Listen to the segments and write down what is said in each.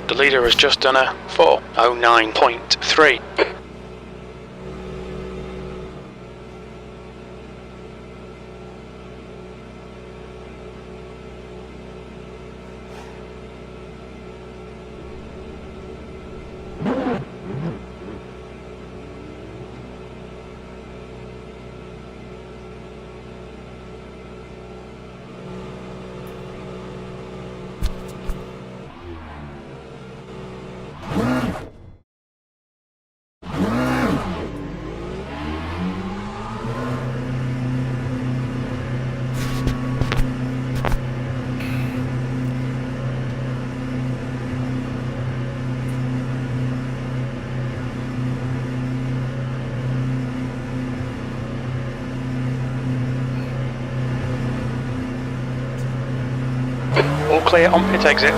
The leader has just done a 4:09.3. All clear on pit exit.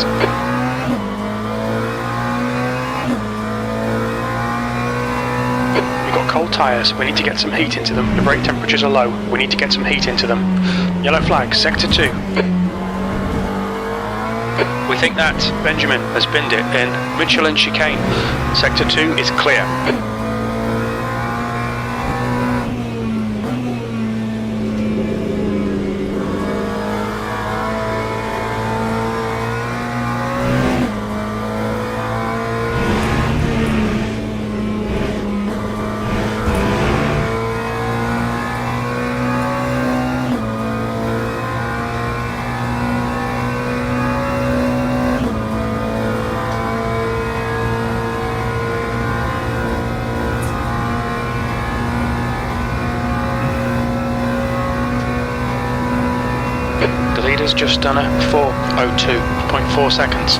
We've got cold tyres, we need to get some heat into them. The brake temperatures are low, we need to get some heat into them. Yellow flag, sector 2. We think that Benjamin has binned it in Michelin chicane. Sector 2 is clear. Just done a 4:02.4 seconds.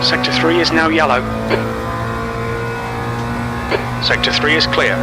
Sector 3 is now yellow. Sector 3 is clear.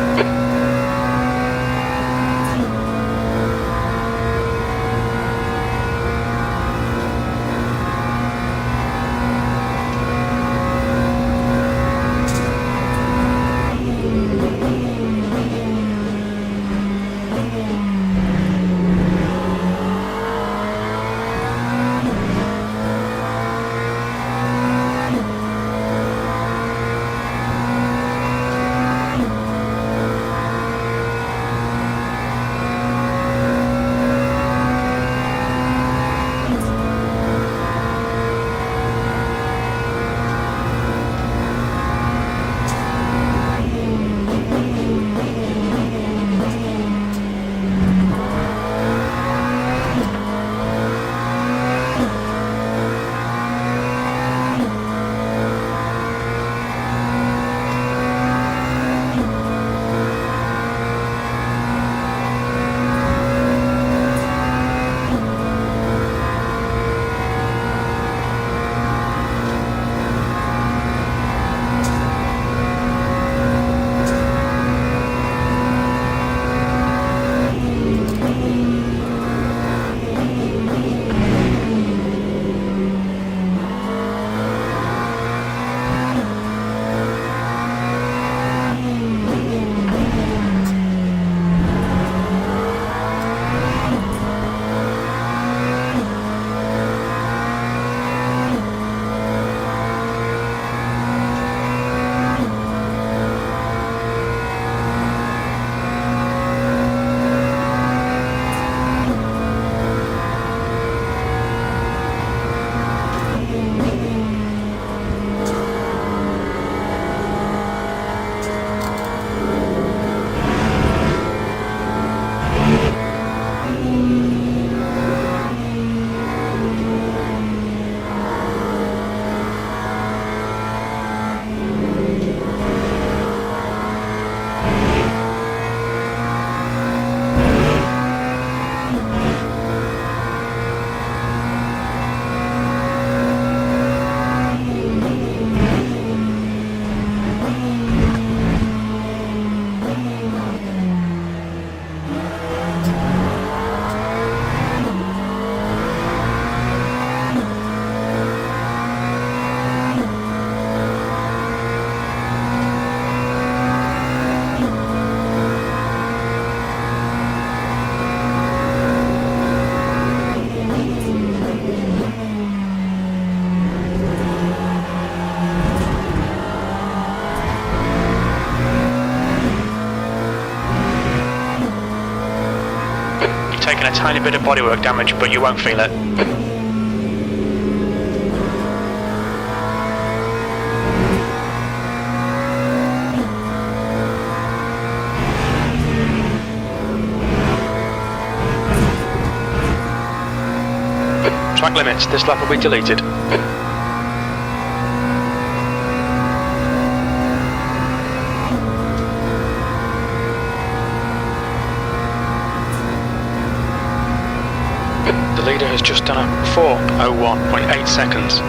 taking a tiny bit of bodywork damage, but you won't feel it. Track limits, this lap will be deleted. The leader has just done a 4:01.8 seconds.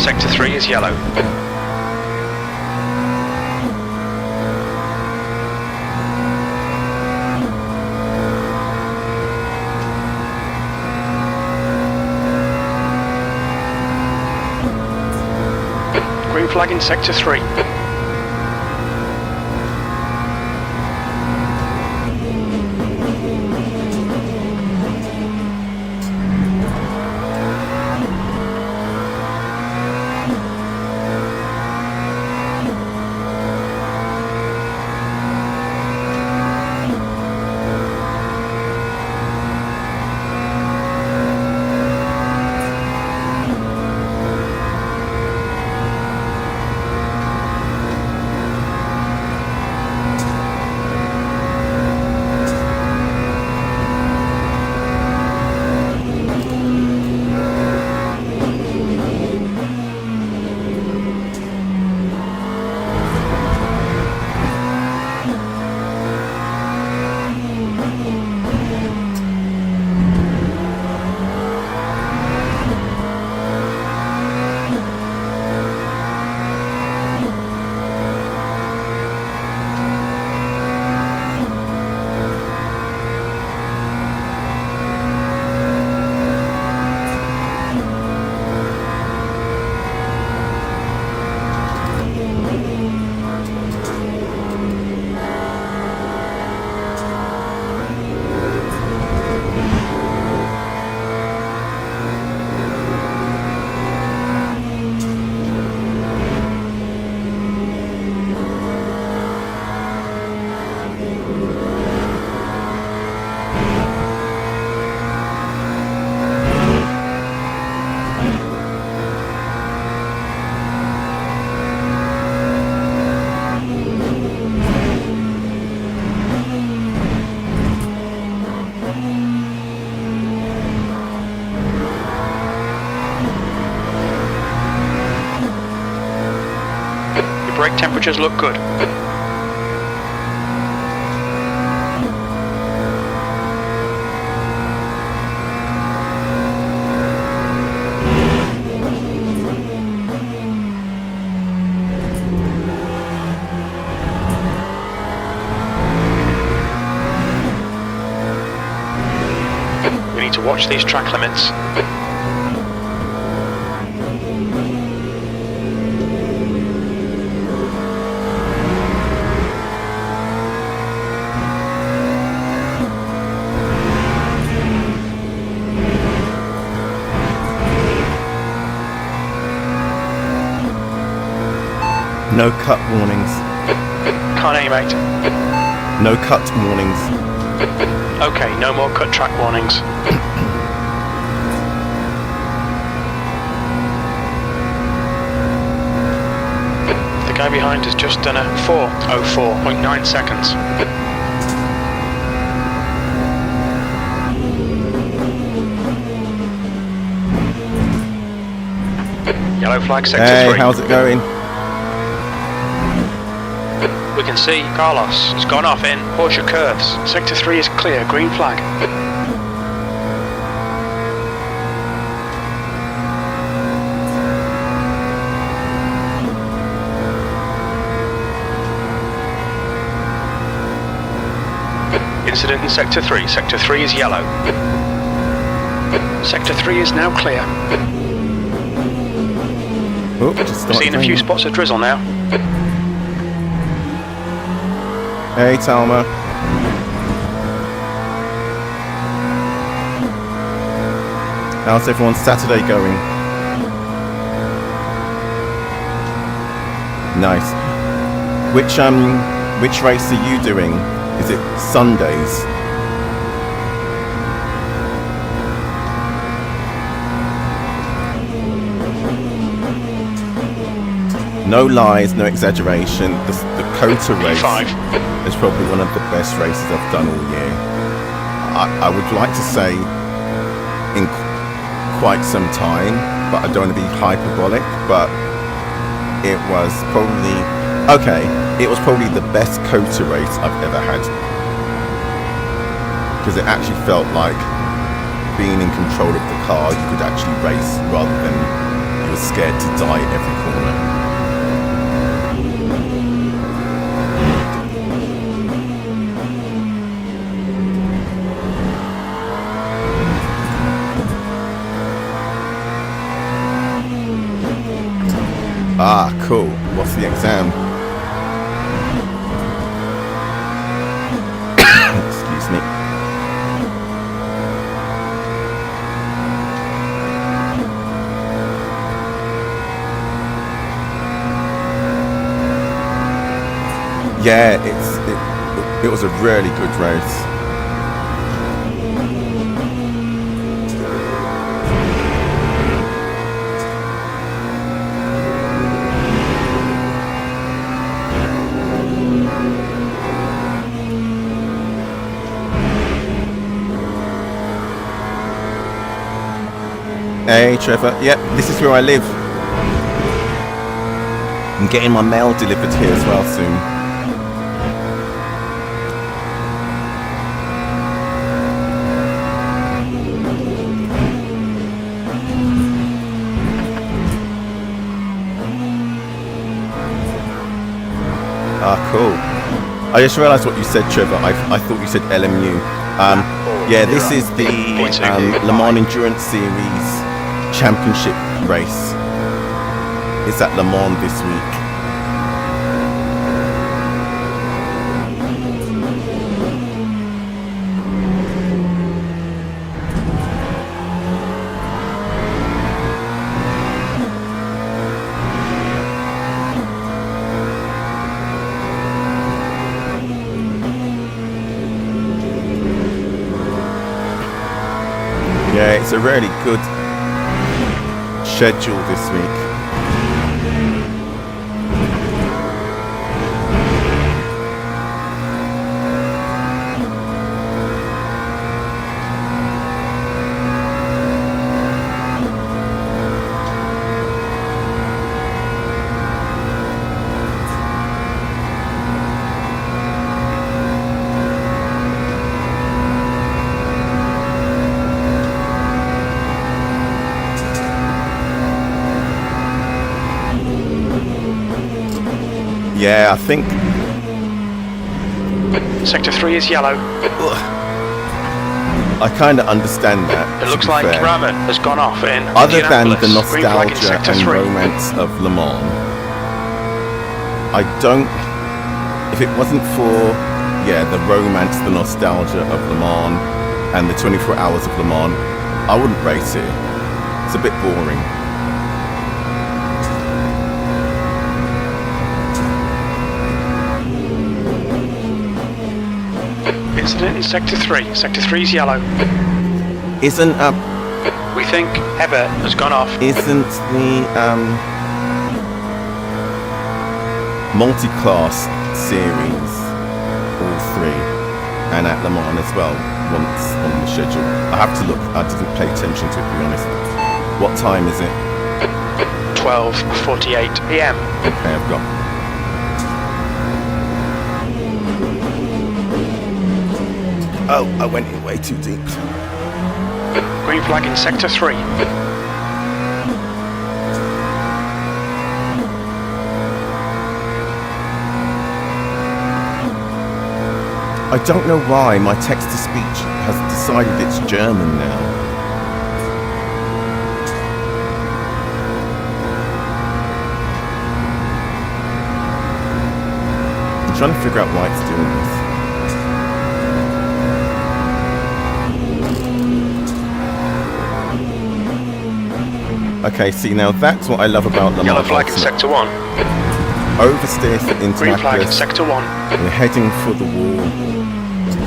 Sector 3 is yellow. Green flag in Sector 3. Brake temperatures look good. We need to watch these track limits. No cut warnings. Can't aim, mate. No cut warnings. Okay, no more cut track warnings. The guy behind has just done a 4:04.9 seconds. Yellow flag, sector 3. Hey, how's it going? We can see Carlos has gone off in Porsche curves. Sector 3 is clear, green flag. Incident in Sector 3. Sector 3 is yellow. Sector 3 is now clear. Oh, just We're seeing a few spots of drizzle now. Hey, Talma. How's everyone's Saturday going? Nice. Which race are you doing? Is it Sundays? No lies, no exaggeration. The Kota race is probably one of the best races I've done all year. I would like to say in quite some time, but I don't want to be hyperbolic, but it was probably, okay, it was probably the best Kota race I've ever had. Because it actually felt like being in control of the car, you could actually race rather than you were scared to die at every corner. Ah, cool. What's the exam? Excuse me. Yeah, it was a really good race. Hey Trevor, yep, this is where I live. I'm getting my mail delivered here as well soon. Ah, cool. I just realised what you said, Trevor. I thought you said LMU. Yeah, this is the Le Mans Endurance Series Championship race. It's at Le Mans this week. Yeah, it's a really good schedule this week. Yeah, I think Sector 3 is yellow. I kind of understand that. It looks like Raman has gone off in other than the Indianapolis. nostalgia and romance of Le Mans. I don't. If it wasn't for the romance, the nostalgia of Le Mans, and the 24 hours of Le Mans, I wouldn't race it. It's a bit boring. Incident in Sector 3. Sector 3 is yellow. Isn't we think Heather has gone off. Isn't the multi-class series all three and at Le Mans as well once on the schedule? I have to look. I didn't pay attention to it, to be honest. What time is it? 12:48 p.m. Okay, I've got. Oh, I went in way too deep. Green flag in sector 3. I don't know why my text-to-speech has decided it's German now. I'm trying to figure out why it's doing this. Okay, see, now that's what I love about Le Mans. Yellow flag in sector 1. Oversteer for Green flag in Interlagos. sector 1. We're heading for the wall.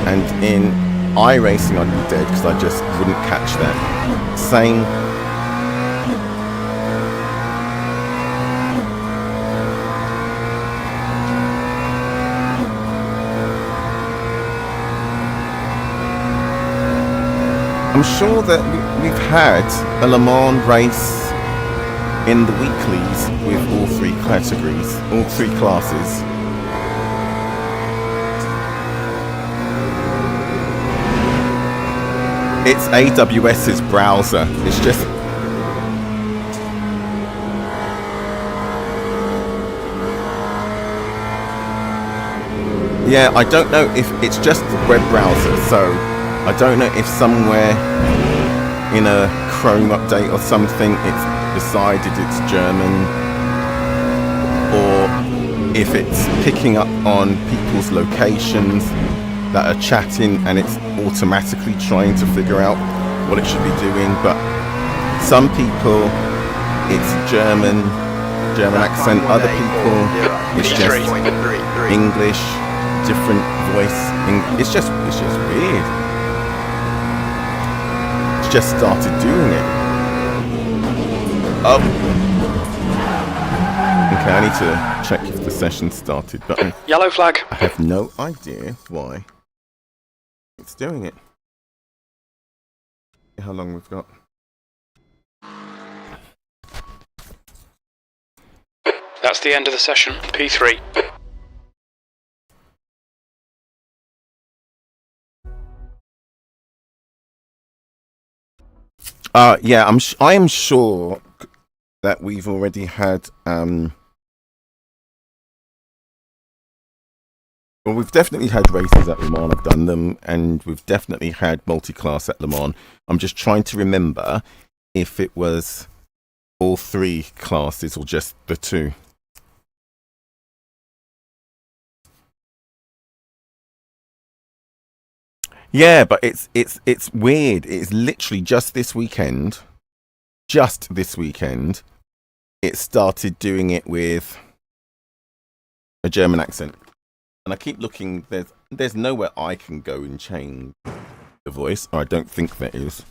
And in iRacing I'd be dead because I just wouldn't catch that. Same. I'm sure that we've had a Le Mans race in the weeklies with all 3 categories, all 3 classes. It's AWS's browser. It's just... Yeah, I don't know if it's just the web browser, so I don't know if somewhere in a Chrome update or something it's decided it's German, or if it's picking up on people's locations that are chatting and it's automatically trying to figure out what it should be doing. But some people it's German accent, other people it's just English, different voice. It's just weird. It's just started doing it. Oh, okay, I need to check if the session started, but Yellow flag. I have no idea why it's doing it. How long we've got? That's the end of the session. P3. Yeah, I am sure that we've already had well, we've definitely had races at Le Mans. I've done them, and we've definitely had multi-class at Le Mans. I'm just trying to remember if it was all 3 classes or just the 2. Yeah, but it's weird. It's literally just this weekend. It started doing it with a German accent. And I keep looking, there's nowhere I can go and change the voice, or I don't think there is.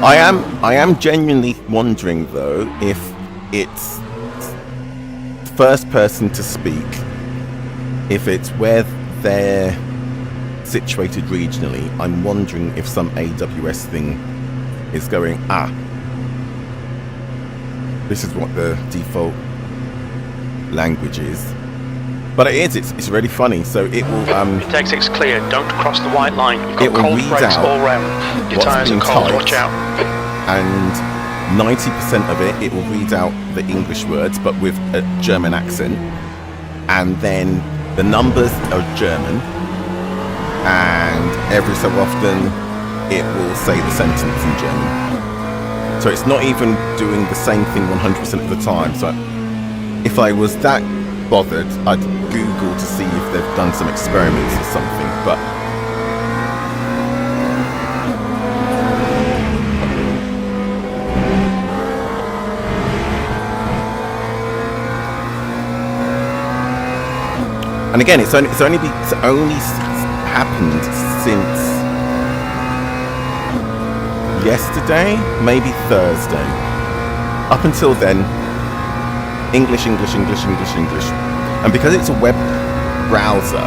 I am genuinely wondering though if it's first person to speak, if it's where they're situated regionally. I'm wondering if some AWS thing is going, this is what the default language is. But it's really funny. So it will Intake 6 clear, don't cross the white line. You've got cold brakes all round. Your tyres are cold, watch out. And 90% of it will read out the English words, but with a German accent. And then the numbers are German. And every so often, it will say the sentence in German. So it's not even doing the same thing 100% of the time. So if I was that bothered, I'd Google to see if they've done some experiments or something, but and again, it's only happened since yesterday, maybe Thursday. Up until then, English. And because it's a web browser,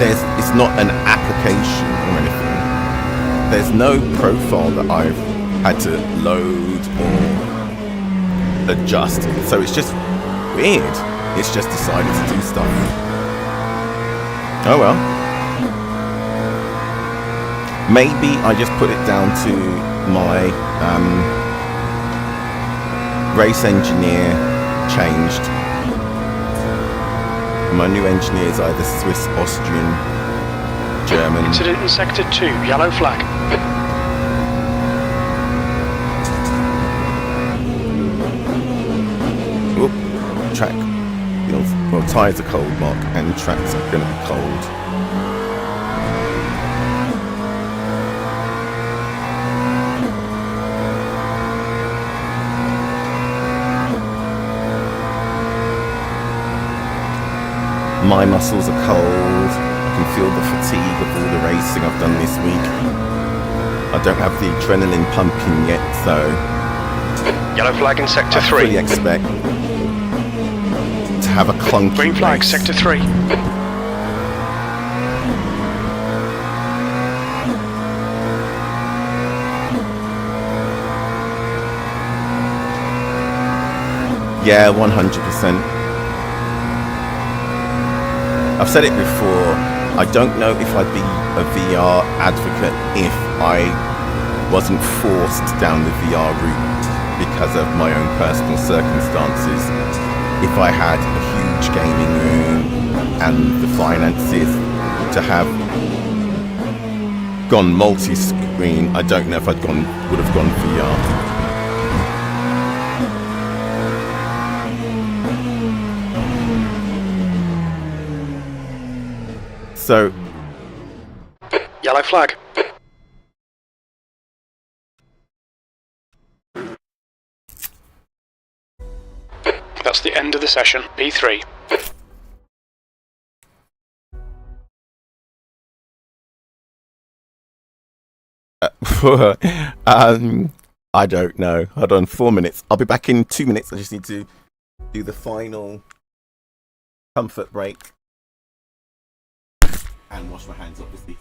it's not an application or anything. There's no profile that I've had to load or adjust, so it's just weird. It's just decided to do stuff. Oh well. Maybe I just put it down to my race engineer changed. My new engineer is either Swiss, Austrian, German. Incident in Sector 2, yellow flag. Whoop, track. Well, tyres are cold, Mark, and tracks are going to be cold. My muscles are cold. I can feel the fatigue of all the racing I've done this week. I don't have the adrenaline pumping yet, so Yellow flag in Sector 3. I fully expect to have a clunky Green flag, race. Sector 3. Yeah, 100%. I've said it before, I don't know if I'd be a VR advocate if I wasn't forced down the VR route because of my own personal circumstances. If I had a huge gaming room and the finances to have gone multi-screen, I don't know if would have gone VR. So, Yellow flag. That's the end of the session, P3. I don't know. Hold on, 4 minutes. I'll be back in 2 minutes. I just need to do the final comfort break. And wash my hands, obviously.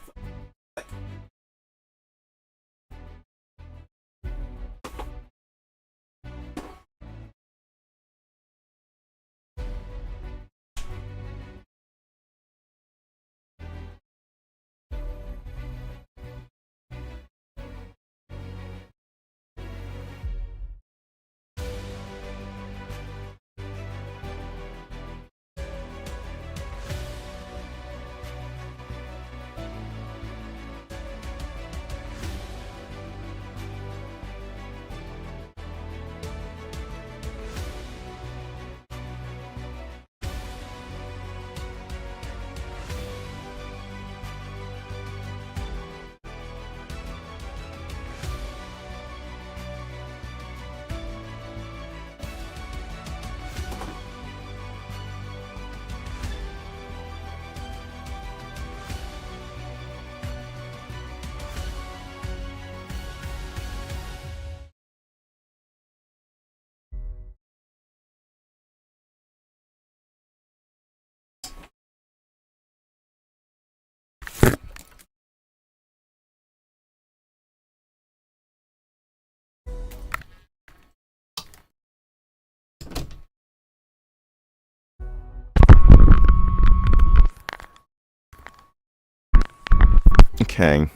Okay.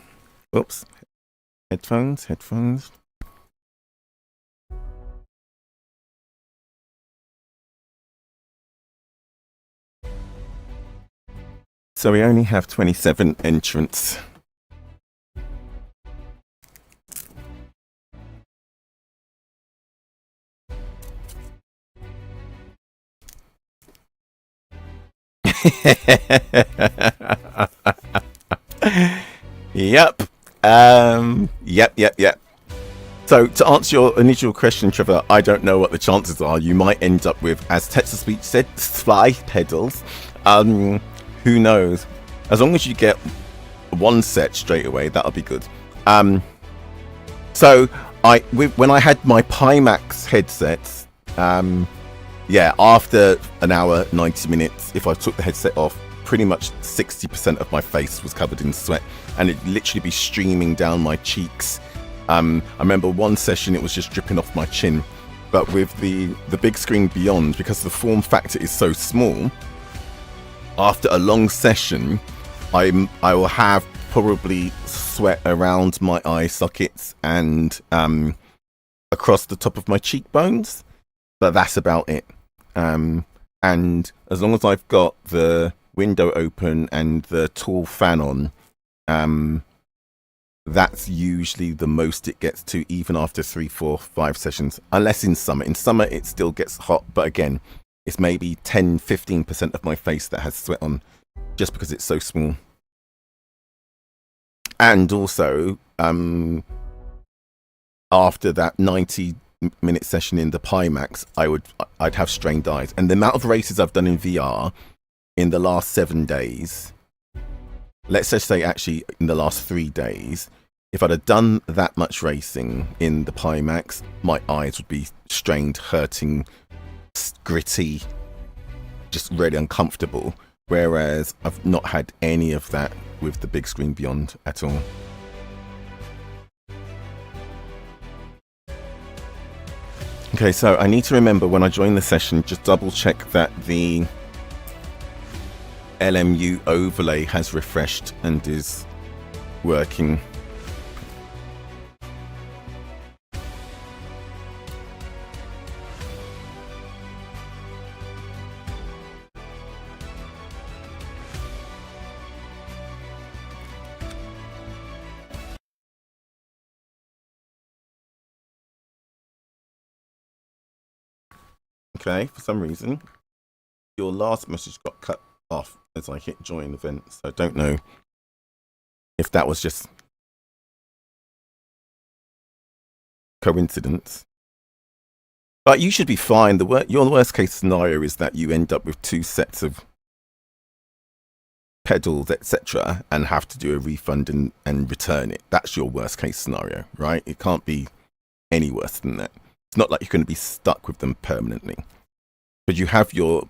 Oops. Headphones. So we only have 27 entrants. Yep. Yep. So to answer your initial question, Trevor, I don't know what the chances are. You might end up with, as Text to Speech said, fly pedals. Who knows? As long as you get one set straight away, that'll be good. So when I had my Pimax headsets, after an hour, 90 minutes, if I took the headset off, pretty much 60% of my face was covered in sweat, and it'd literally be streaming down my cheeks. I remember one session it was just dripping off my chin. But with the BigScreen Beyond, because the form factor is so small, after a long session, I will have probably sweat around my eye sockets and across the top of my cheekbones, but that's about it. And as long as I've got the window open and the tall fan on, that's usually the most it gets to, even after 3, 4, 5 sessions, unless in summer. In summer, it still gets hot, but again, it's maybe 10, 15% of my face that has sweat on, just because it's so small. And also, after that 90-minute session in the Pimax, I'd have strained eyes. And the amount of races I've done in VR in the last 7 days, let's just say actually in the last 3 days, if I'd have done that much racing in the Pimax, my eyes would be strained, hurting, gritty, just really uncomfortable. Whereas I've not had any of that with the BigScreen Beyond at all. Okay, so I need to remember when I join the session, just double check that the LMU overlay has refreshed and is working. Okay, for some reason, your last message got cut off as I hit join event, so I don't know if that was just coincidence. But you should be fine. Your worst case scenario is that you end up with 2 sets of pedals, etc., and have to do a refund and return it. That's your worst case scenario, right? It can't be any worse than that. It's not like you're going to be stuck with them permanently. But you have your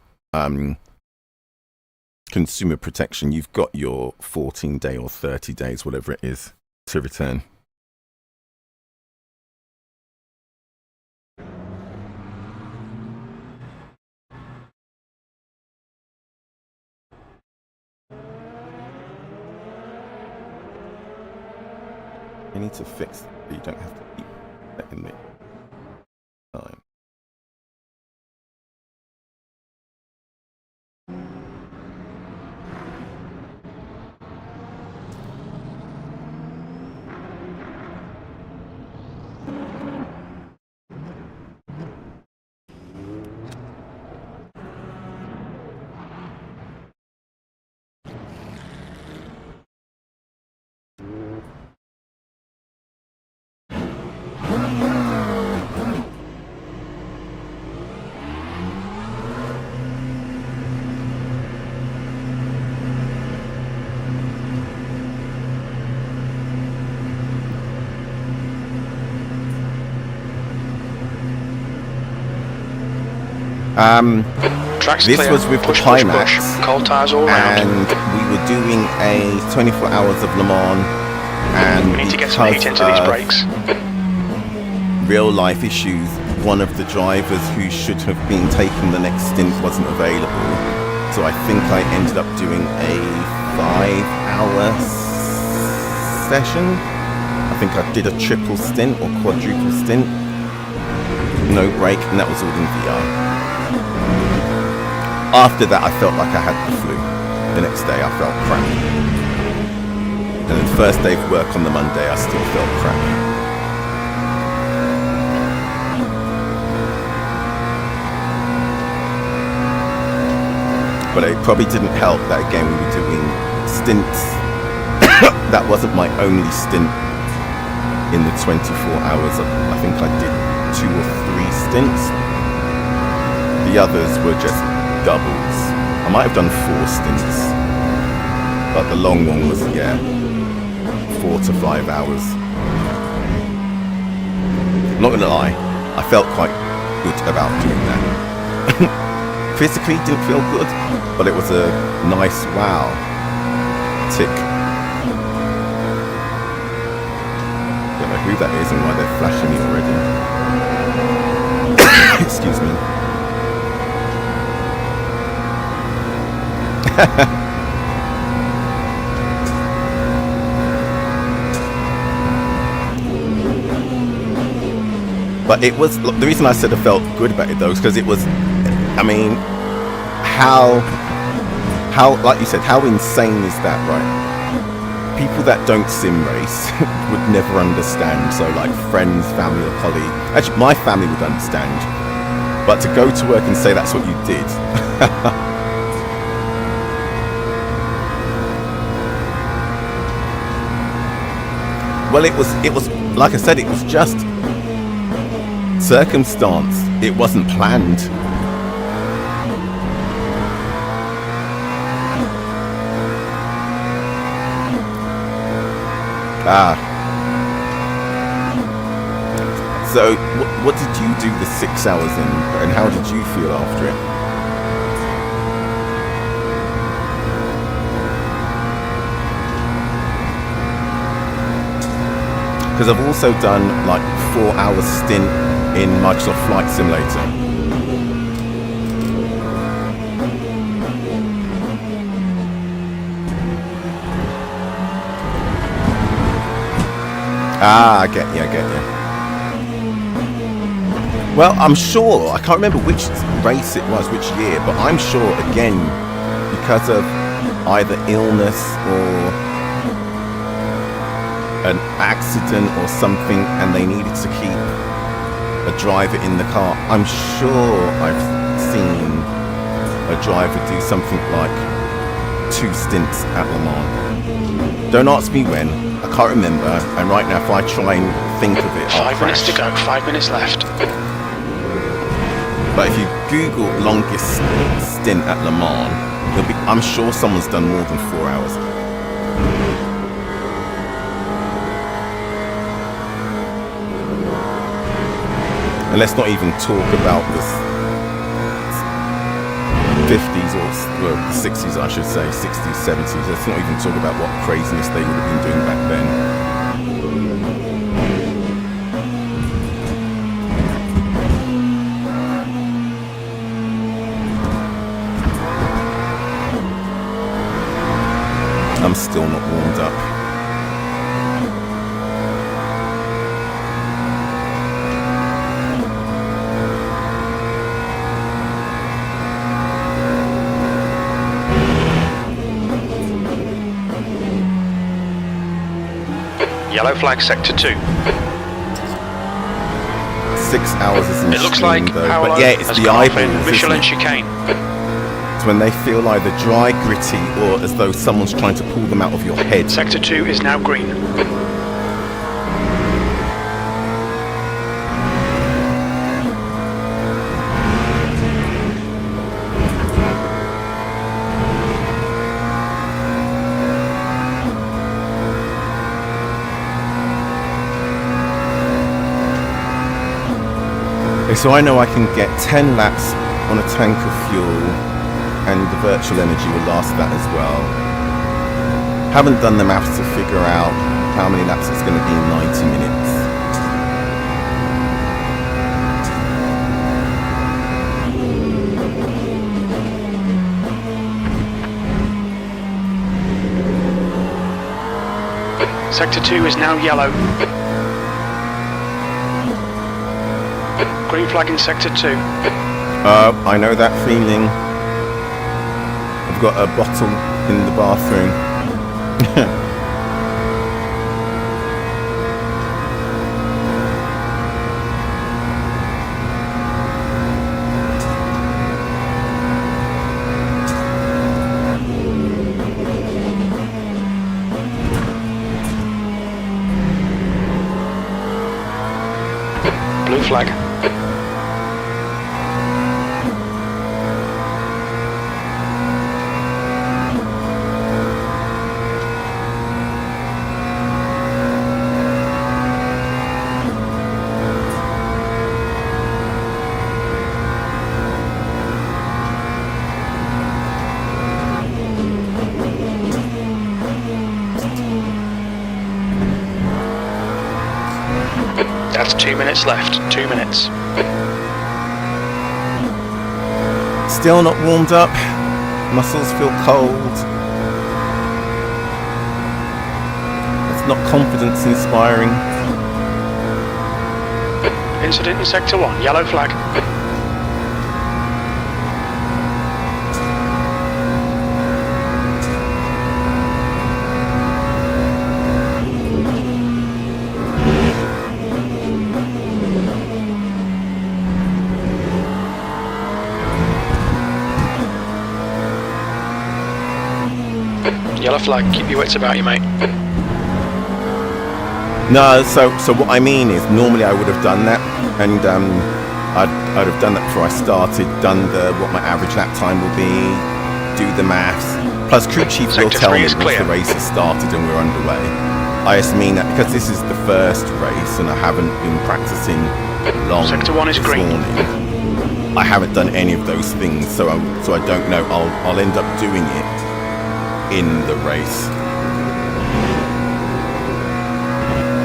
consumer protection. You've got your 14-day or 30 days, whatever it is, to return. You need to fix it, but you don't have to keep that in there. Time. This was with the Pimax, and we were doing a 24 hours of Le Mans, and we need to get some heat into these brakes. Real life issues, one of the drivers who should have been taking the next stint wasn't available, so I think I ended up doing a 5-hour session. I think I did a triple stint or quadruple stint, no break, and that was all in VR. After that, I felt like I had the flu. The next day, I felt crap. And the first day of work on the Monday, I still felt crap. But it probably didn't help that, again, we were doing stints. That wasn't my only stint in the 24 hours. I think I did 2 or 3 stints. The others were just doubles. I might have done 4 stints, but the long one was, 4 to 5 hours. I'm not gonna lie, I felt quite good about doing that. physically didn't feel good, but it was a nice wow tick. Don't know who that is and why they're flashing me already. Excuse me. But it was, look, the reason I said I felt good about it though is because it was, I mean, how, like you said, how insane is that, right? People that don't sim race would never understand. So like friends, family or colleague, actually my family would understand, but to go to work and say that's what you did. Well, it was like I said, it was just circumstance. It wasn't planned. So what did you do the 6 hours in, and how did you feel after it? Because I've also done like 4-hour stint in Microsoft Flight Simulator. I get you. Well, I'm sure, I can't remember which race it was, which year, but I'm sure, again, because of either illness or an accident or something, and they needed to keep a driver in the car. I'm sure I've seen a driver do something like 2 stints at Le Mans. Don't ask me when, I can't remember, and right now if I try and think of it, I'll 5 minutes to go, 5 minutes left. But if you Google longest stint at Le Mans, I'm sure someone's done more than 4 hours. And let's not even talk about the 50s or well, the 60s, I should say, 60s, 70s. Let's not even talk about what craziness they would have been doing back then. I'm still not warmed up. Yellow flag sector 2. 6 hours isn't It looks like though. Paolo But yeah, it's has the come off in eyeballs, Michelin isn't it? chicane. It's when they feel either dry, gritty, or as though someone's trying to pull them out of your head. Sector 2 is now green. So I know I can get 10 laps on a tank of fuel, and the virtual energy will last that as well. Haven't done the maths to figure out how many laps it's going to be in 90 minutes. Sector 2 is now yellow. Green flag in sector 2. I know that feeling. I've got a bottle in the bathroom. Blue flag. That's 2 minutes left. 2 minutes. Still not warmed up. Muscles feel cold. It's not confidence inspiring. Incident in Sector 1. Yellow flag. Yellow flag, keep your wits about you, mate. No, so what I mean is, normally I would have done that, and I'd have done that before I started, done what my average lap time will be, do the maths. Plus, crew chief will tell me once the race has started and we're underway. I just mean that because this is the first race and I haven't been practicing long Sector 1 is green. Morning, I haven't done any of those things, so I don't know. I'll end up doing it in the race.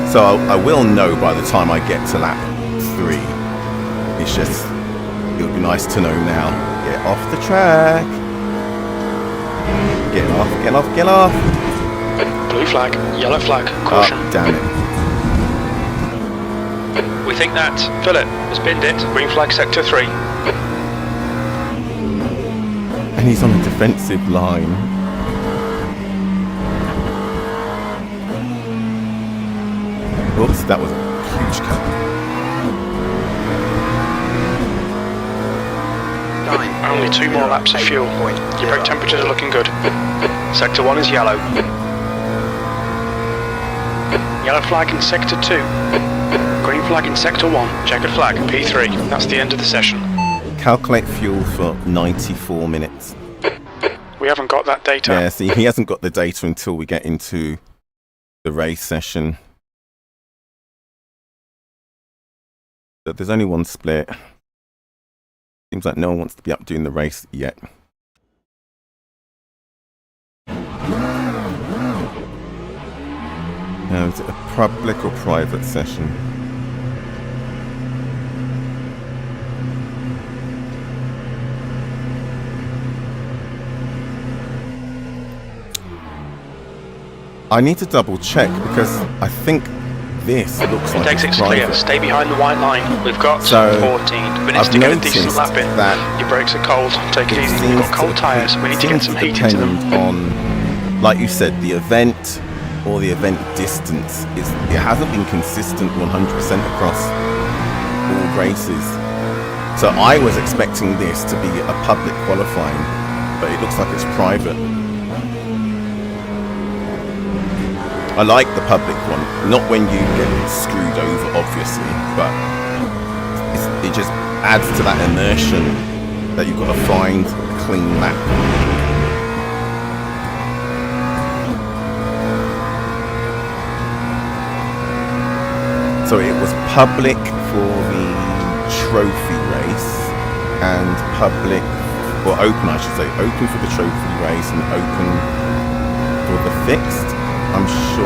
So I will know by the time I get to lap 3. It's just, it would be nice to know now. Get off the track. Get off, get off, get off. Blue flag, yellow flag, caution. Oh, damn it. We think that Philip has binned it. Green flag, Sector 3. And he's on a defensive line. Oops, that was a huge cut. Only 2 more laps of fuel. Your brake temperatures are looking good. Sector 1 is yellow. Yellow flag in Sector 2. Green flag in Sector 1. Checkered flag, P3. That's the end of the session. Calculate fuel for 94 minutes. We haven't got that data. Yeah, see, he hasn't got the data until we get into the race session. But there's only one split. Seems like no one wants to be up doing the race yet. Now, is it a public or private session? I need to double check because I think this looks like Exit's clear. Stay behind the white line. We've got 14 minutes to get a decent lap in. Your brakes are cold. Take it easy. You've got cold tyres. We need to get some heat into them. On, like you said, the event or the event distance it hasn't been consistent 100% across all races. So I was expecting this to be a public qualifying, but it looks like it's private. I like the public one, not when you get screwed over, obviously, but it just adds to that immersion that you've got to find a clean lap. So it was public for the trophy race and public, or open I should say, open for the trophy race and open for the fixed. I'm sure.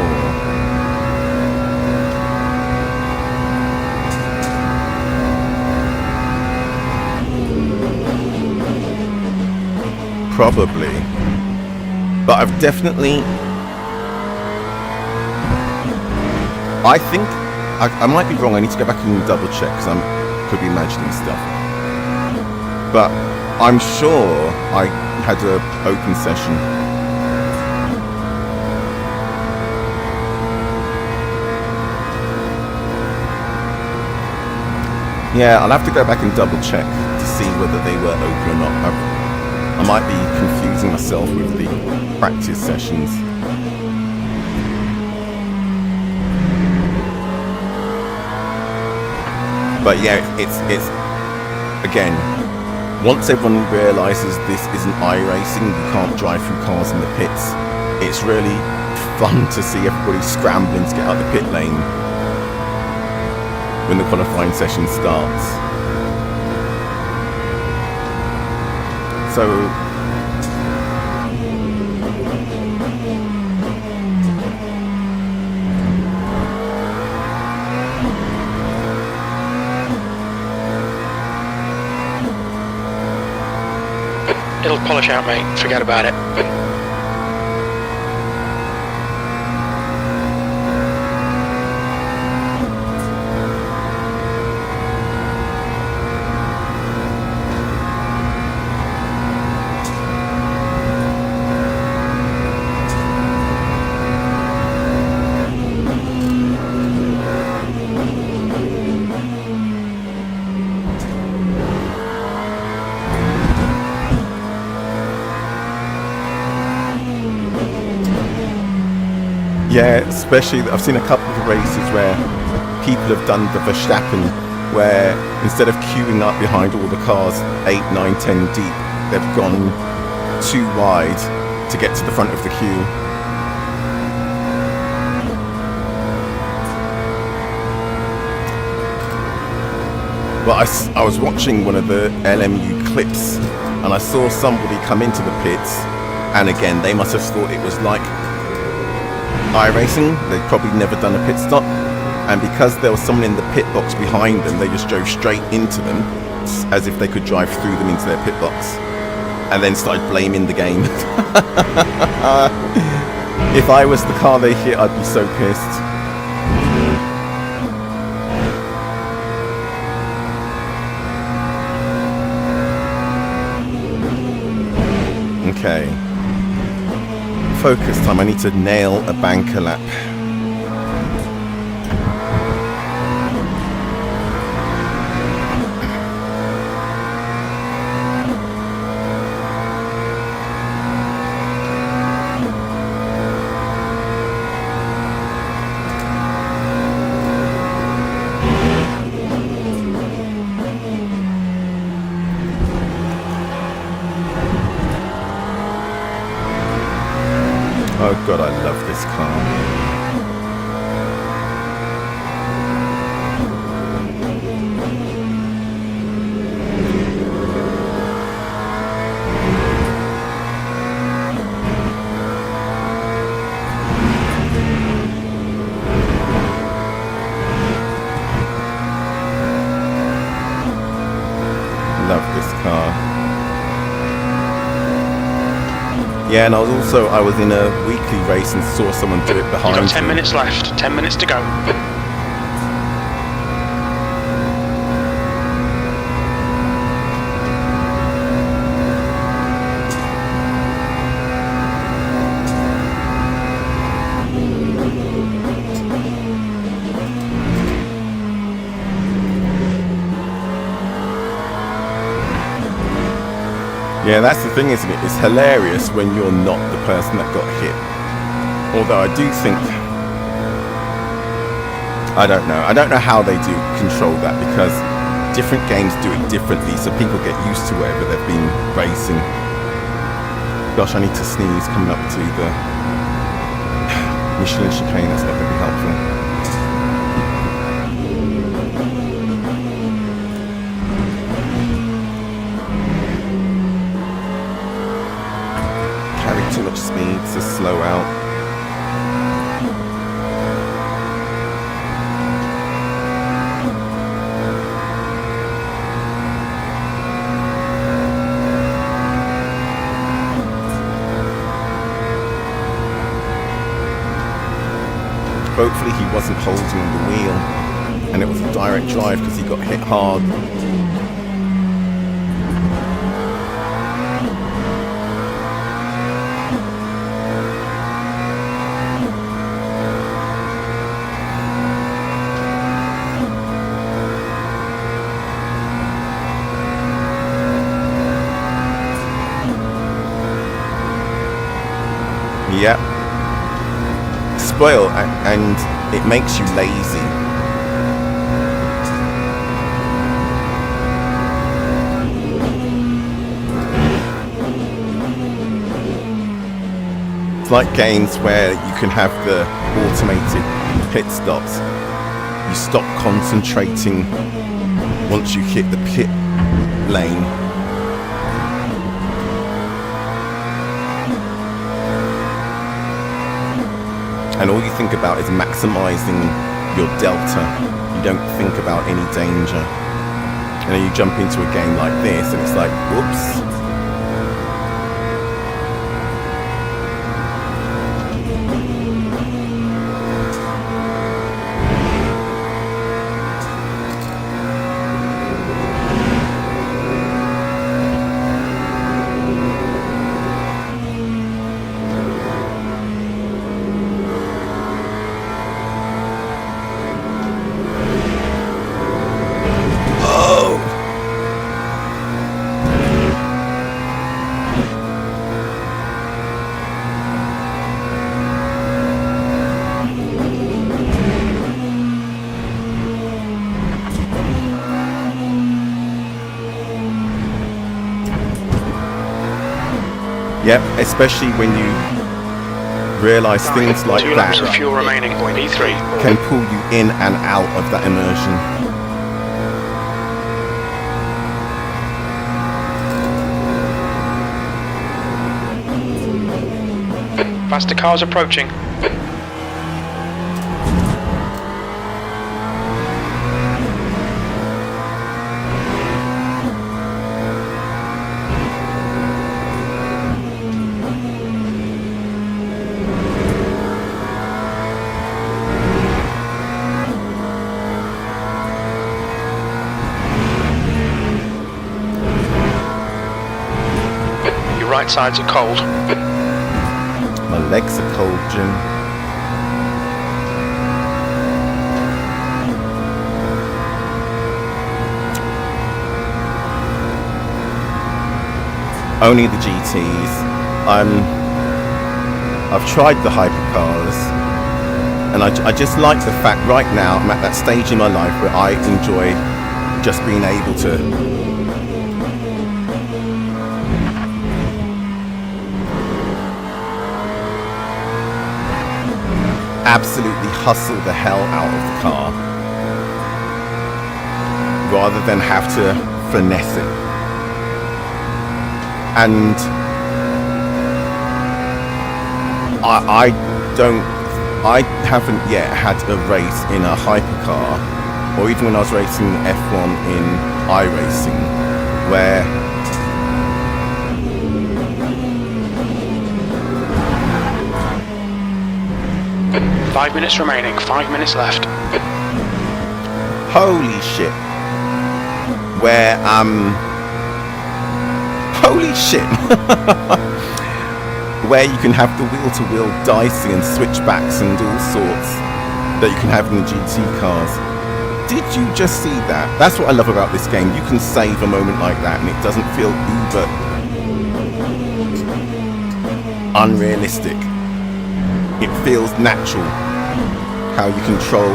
Probably. But I've definitely... I think... I might be wrong. I need to go back and double check because I could be imagining stuff. But I'm sure I had an open session. Yeah, I'll have to go back and double check to see whether they were open or not. I might be confusing myself with the practice sessions. But yeah, it's again, once everyone realises this isn't iRacing, you can't drive through cars in the pits, it's really fun to see everybody scrambling to get out the pit lane when the qualifying session starts. So It'll polish out, mate. Forget about it. Yeah, especially I've seen a couple of races where people have done the Verstappen, where instead of queuing up behind all the cars 8, 9, 10 deep, they've gone too wide to get to the front of the queue. Well, I was watching one of the LMU clips and I saw somebody come into the pits, and again they must have thought it was like iRacing. They'd probably never done a pit stop, and because there was someone in the pit box behind them, they just drove straight into them as if they could drive through them into their pit box, and then started blaming the game. If I was the car they hit, I'd be so pissed. Okay. Focus time. I need to nail a banker lap. Oh God, I love this car. Love this car. Yeah, and I was in a weekly race and saw someone do it behind me. You've got 10 minutes left, 10 minutes to go. Yeah, that's the thing, isn't it? It's hilarious when you're not the person that got hit. Although I do think, I don't know how they do control that, because different games do it differently, so people get used to wherever they've been racing. Gosh, I need to sneeze coming up to the Michelin chicane. That's not going to be helpful. Too much speed to slow out. Hopefully he wasn't holding the wheel and it was a direct drive, because he got hit hard. Yep. Spoil, and it makes you lazy. It's like games where you can have the automated pit stops. You stop concentrating once you hit the pit lane. And all you think about is maximizing your delta. You don't think about any danger. And then you jump into a game like this and it's like, whoops. Yep, especially when you realise things like 2 that laps of fuel remaining. P3 can pull you in and out of that immersion. Faster cars approaching. Your right sides are cold. My legs are cold, Jim. Only the GTs. I've tried the hypercars, and I just like the fact right now I'm at that stage in my life where I enjoy just being able to absolutely hustle the hell out of the car rather than have to finesse it. And I haven't yet had a race in a hypercar, or even when I was racing F1 in iRacing, where 5 minutes remaining, 5 minutes left. holy shit, where holy shit where you can have the wheel-to-wheel dicing and switchbacks and all sorts that you can have in the GT cars. Did you just see that? That's what I love about this game. You can save a moment like that and it doesn't feel uber unrealistic. It feels natural how you control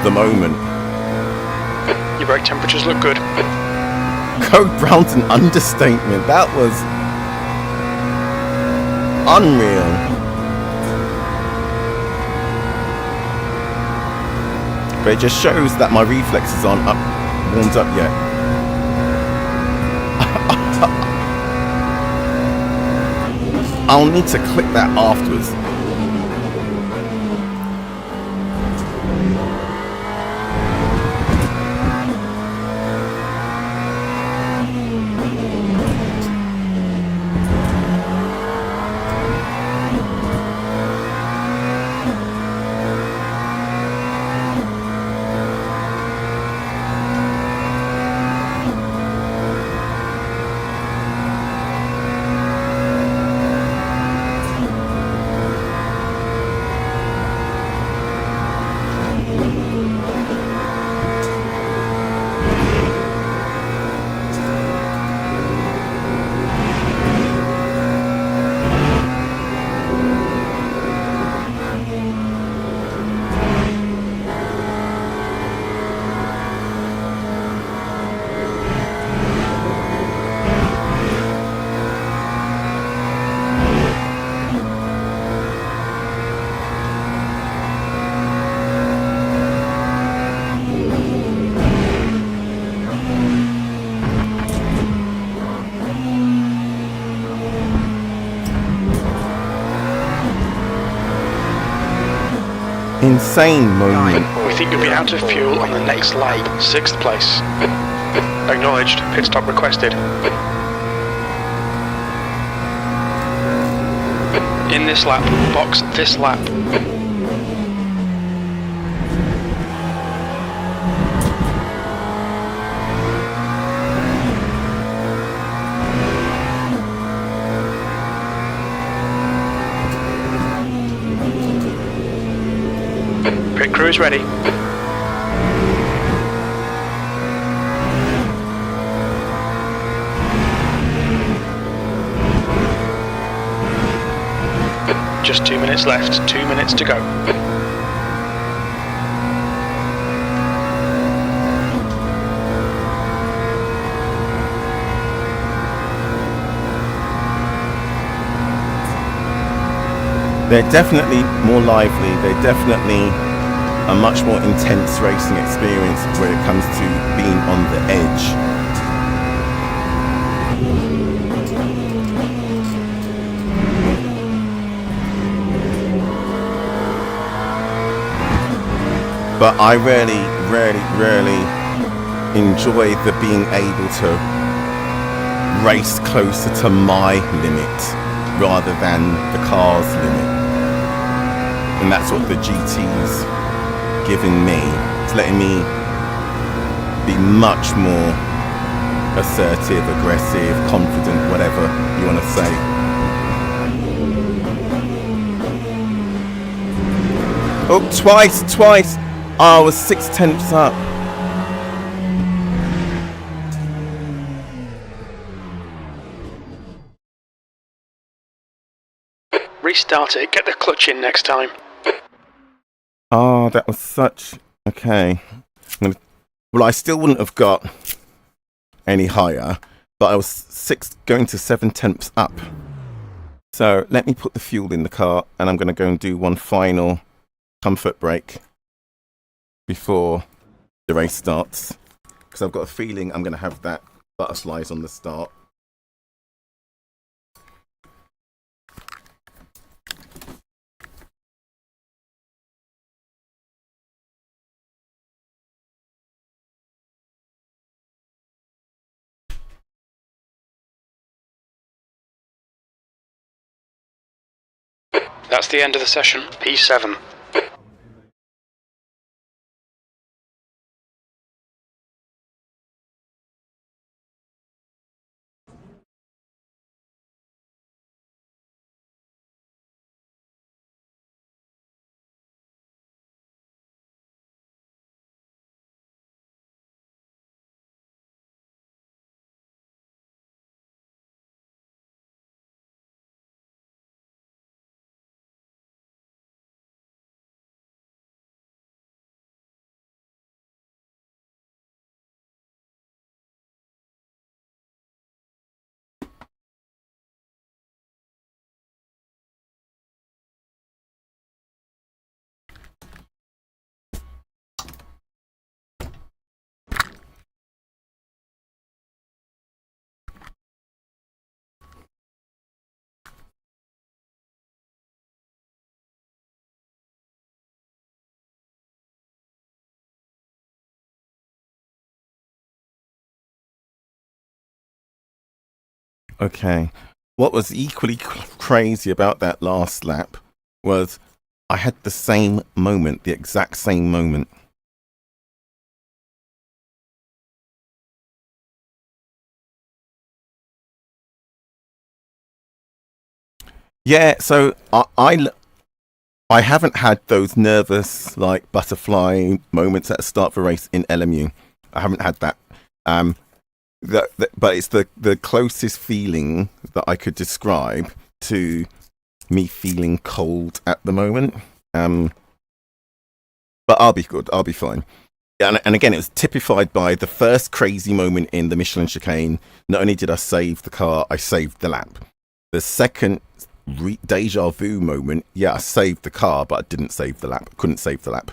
the moment. Your brake temperatures look good. Code Brown's an understatement. That was unreal. But it just shows that my reflexes aren't warmed up yet. I'll need to clip that afterwards. Insane moment. We think you'll be out of fuel on the next lap. 6th place. Acknowledged. Pit stop requested. In this lap. Box this lap. Pit crew is ready. Just 2 minutes left, 2 minutes to go. They're definitely more lively. They're definitely a much more intense racing experience when it comes to being on the edge. But I really enjoy the being able to race closer to my limit rather than the car's limit. And that's what the GT's giving me. It's letting me be much more assertive, aggressive, confident, whatever you want to say. Oh, twice. I was 6/10 up. Restart it, get the clutch in next time. Oh, that was such... Okay. Well, I still wouldn't have got any higher, but I was going to 7/10 up. So let me put the fuel in the car, and I'm going to go and do one final comfort break before the race starts, because I've got a feeling I'm going to have that butterflies on the start. That's the end of the session. P7. Okay. What was equally crazy about that last lap was I had the same moment, the exact same moment. Yeah, so I haven't had those nervous, like, butterfly moments at the start of a race in LMU. I haven't had that. But it's the closest feeling that I could describe to me feeling cold at the moment. But I'll be good. I'll be fine. And again, it was typified by the first crazy moment in the Michelin chicane. Not only did I save the car, I saved the lap. The second deja vu moment, yeah, I saved the car, but I didn't save the lap. Couldn't save the lap.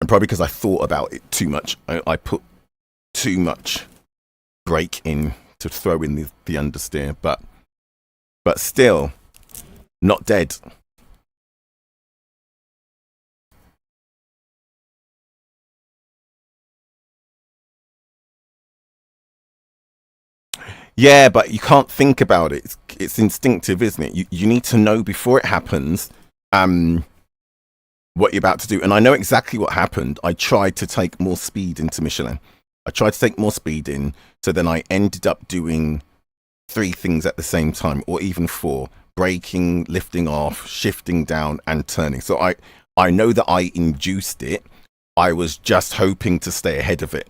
And probably because I thought about it too much. I put too much brake in to throw in the understeer, but still not dead. Yeah, but you can't think about it. It's instinctive, isn't it? You need to know before it happens what you're about to do. And I know exactly what happened. I tried to take more speed into Michelin. I tried to take more speed in, so then I ended up doing 3 things at the same time, or even 4. Braking, lifting off, shifting down, and turning. So I know that I induced it. I was just hoping to stay ahead of it.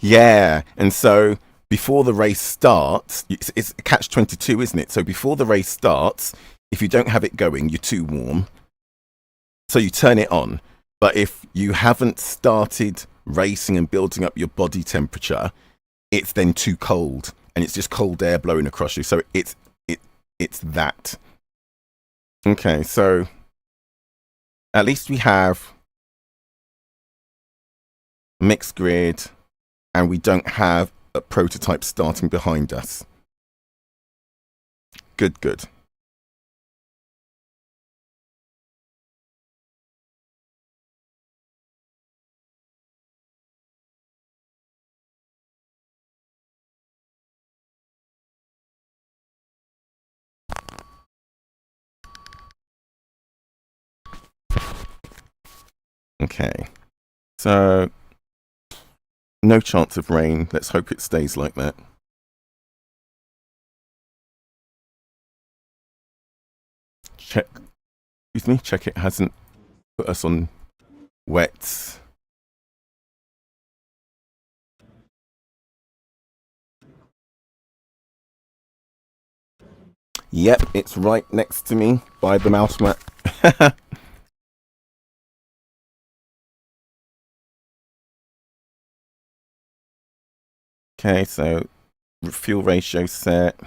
Yeah, and so before the race starts, it's catch-22, isn't it? So before the race starts, if you don't have it going, you're too warm. So you turn it on. But if you haven't started racing and building up your body temperature, it's then too cold, and it's just cold air blowing across you. So it's that. Okay, so at least we have mixed grid, and we don't have a prototype starting behind us. Good. Okay, so no chance of rain. Let's hope it stays like that. Check it hasn't put us on wets. Yep, it's right next to me by the mouse mat. Okay, so fuel ratio set.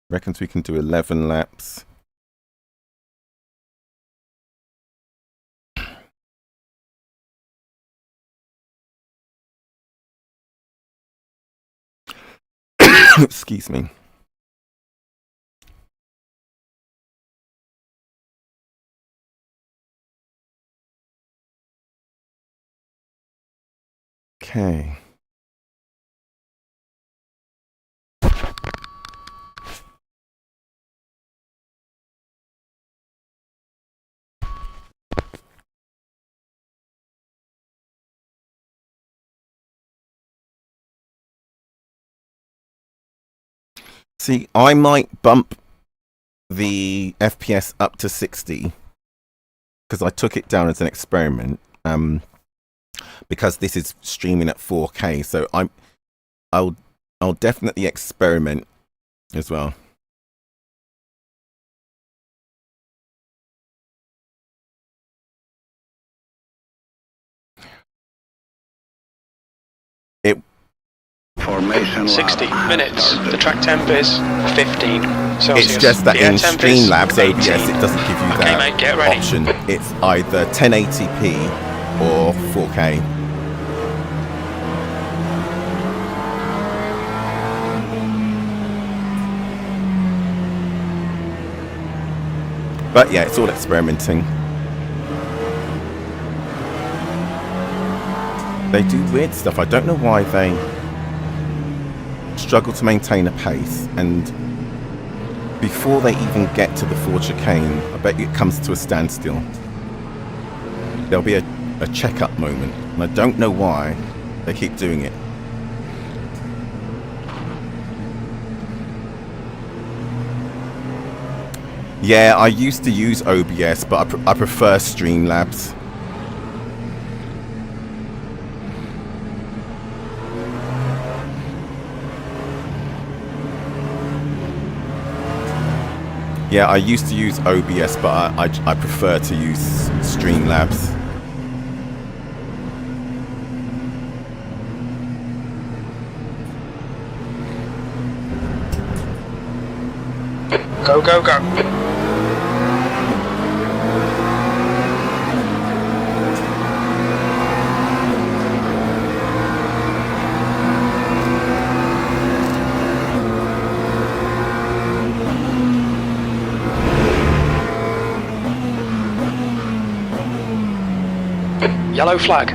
Reckons we can do 11 laps. Excuse me. Okay. See, I might bump the FPS up to 60 because I took it down as an experiment. Because this is streaming at 4K, so I'll definitely experiment as well. Formation 60 minutes. The track temp is 15 Celsius. It's just that in Streamlabs OBS it doesn't give you that mate, option. It's either 1080p or 4K. But yeah, it's all experimenting. They do weird stuff. I don't know why they struggle to maintain a pace, and before they even get to the Ford chicane, I bet it comes to a standstill. There'll be a check-up moment, and I don't know why they keep doing it. Yeah, I used to use OBS, but I prefer Streamlabs. Yeah, I used to use OBS, but I prefer to use Streamlabs. Go, go, go. Yellow flag.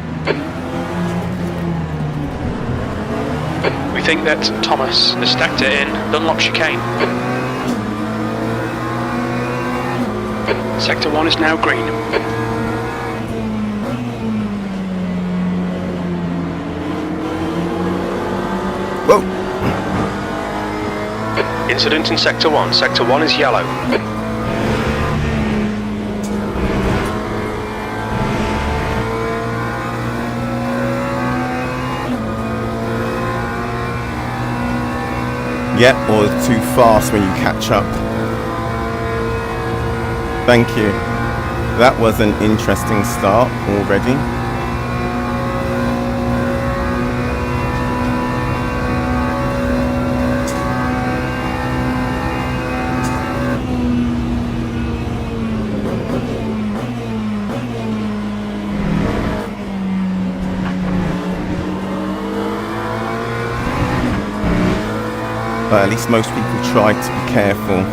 We think that Thomas has stacked it in Dunlop chicane. Sector 1 is now green. Whoa! Incident in Sector 1. Sector 1 is yellow. Yeah, or too fast when you catch up. Thank you. That was an interesting start already. But at least most people try to be careful.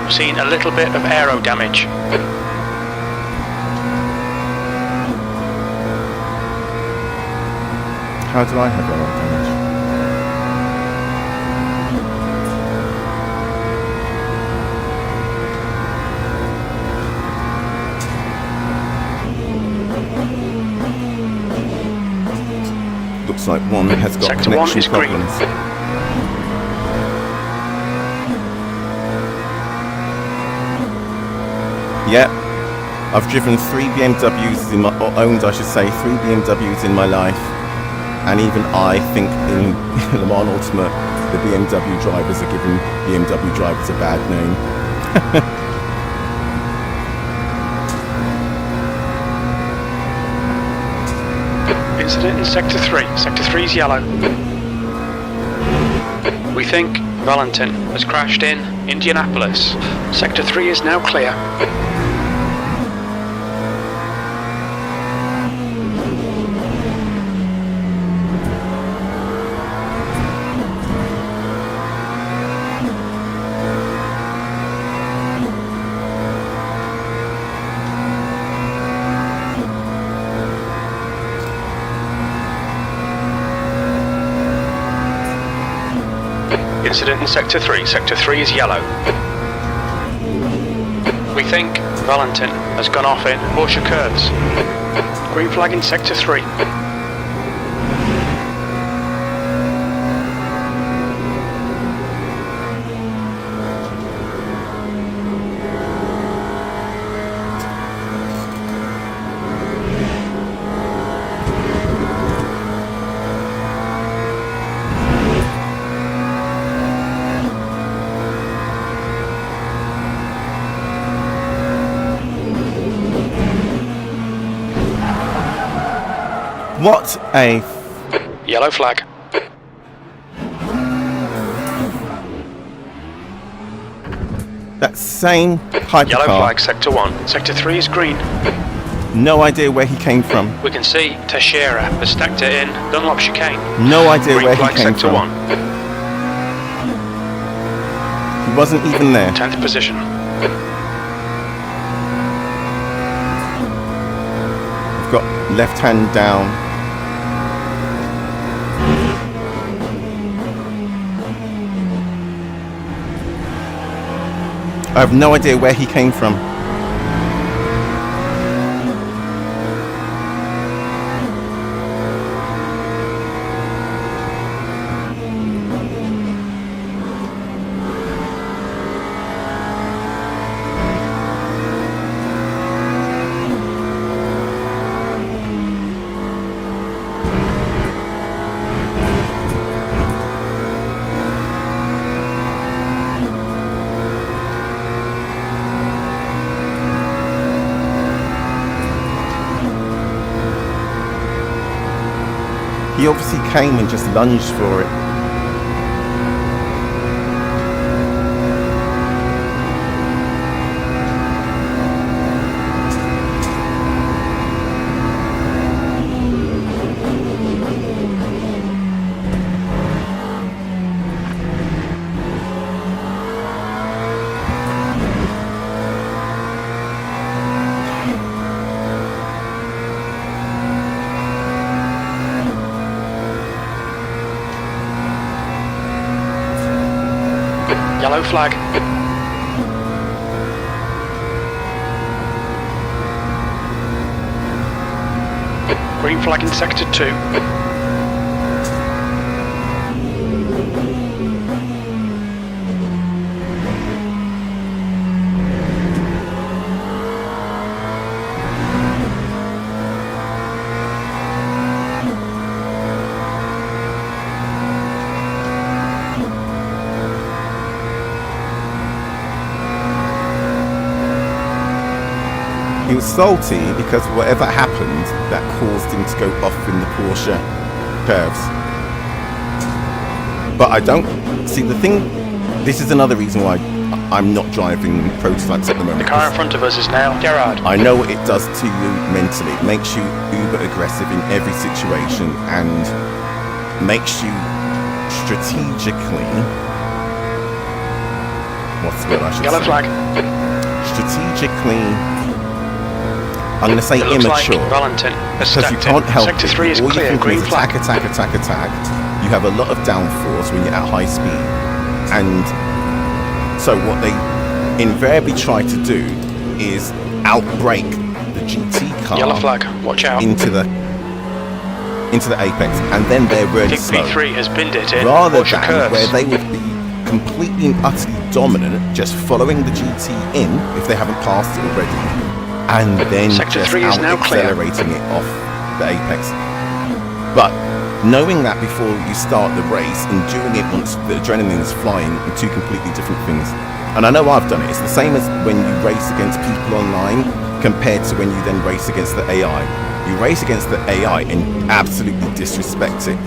Seen a little bit of aero damage. How do I have aero damage? Looks like one has got Sector 1 connection is problems. green. Yeah, I've driven 3 BMWs in my, or owned I should say, 3 BMWs in my life, and even I think in Le Mans Ultimate the BMW drivers are giving BMW drivers a bad name. Incident in Sector 3. Sector 3 is yellow. We think Valentin has crashed in Indianapolis. Sector 3 is now clear. Incident in Sector 3. Sector 3 is yellow. We think Valentin has gone off in Porsche curves. Green flag in Sector 3. What a... Yellow flag. That same hypercar. Yellow flag, Sector 1. Sector 3 is green. No idea where he came from. We can see Teixeira has stacked it in Dunlop chicane. No idea green where he flag, came Sector from. 1. He wasn't even there. 10th position. We've got left hand down. I have no idea where he came from. He obviously came and just lunged for it. Yellow flag. Green flag in sector 2. He was salty because whatever happened that caused him to go off in the Porsche curves. But I don't see the thing. This is another reason why I'm not driving prototypes at the moment. The car in front of us is now Gerard. I know what it does to you mentally. It makes you uber aggressive in every situation and makes you strategically. What's the word I should Yellow say? flag. Strategically. I'm going to say immature, like Valentin because you can't help Sector it. 3 is All clear. you can do Green is flag. attack. You have a lot of downforce when you're at high speed, and so what they invariably try to do is outbrake the GT car. Yellow flag. Watch out. into the apex, and then they're really Big slow. B3 has binned it in. Rather Porsche than curves. where they would be completely and utterly dominant, just following the GT in if they haven't passed it already. And then Sector just 3 is now clear. accelerating it off the apex. But knowing that before you start the race and doing it once the adrenaline is flying are two completely different things. And I know I've done it. It's the same as when you race against people online compared to when you then race against the AI. You race against the AI and absolutely disrespect it.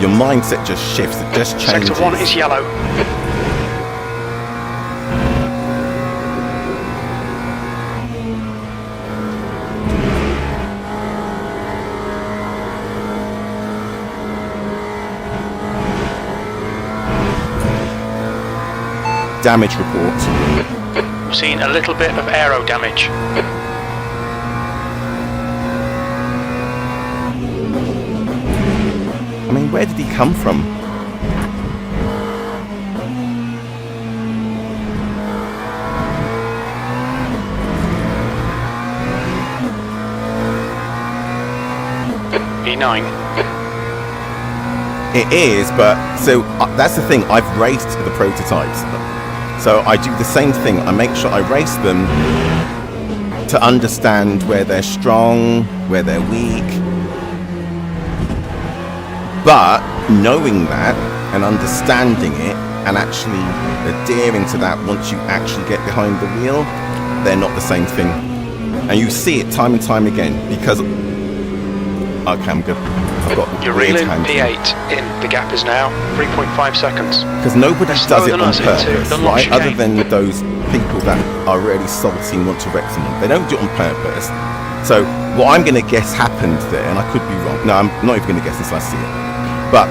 Your mindset just shifts. It just changes. Sector 1 is yellow. Damage report. We've seen a little bit of aero damage. I mean, where did he come from? E9. It is, but so that's the thing. I've raced the prototypes. So I do the same thing. I make sure I race them to understand where they're strong, where they're weak. But knowing that and understanding it and actually adhering to that once you actually get behind the wheel, they're not the same thing. And you see it time and time again because... Okay, I'm good. I've got You're reeling P8 in. The gap is now 3.5 seconds. Because nobody does it on purpose, right? chicane. Other than those people that are really salty and want to wreck someone. They don't do it on purpose. So what I'm going to guess happened there, and I could be wrong. No, I'm not even going to guess until I see it. But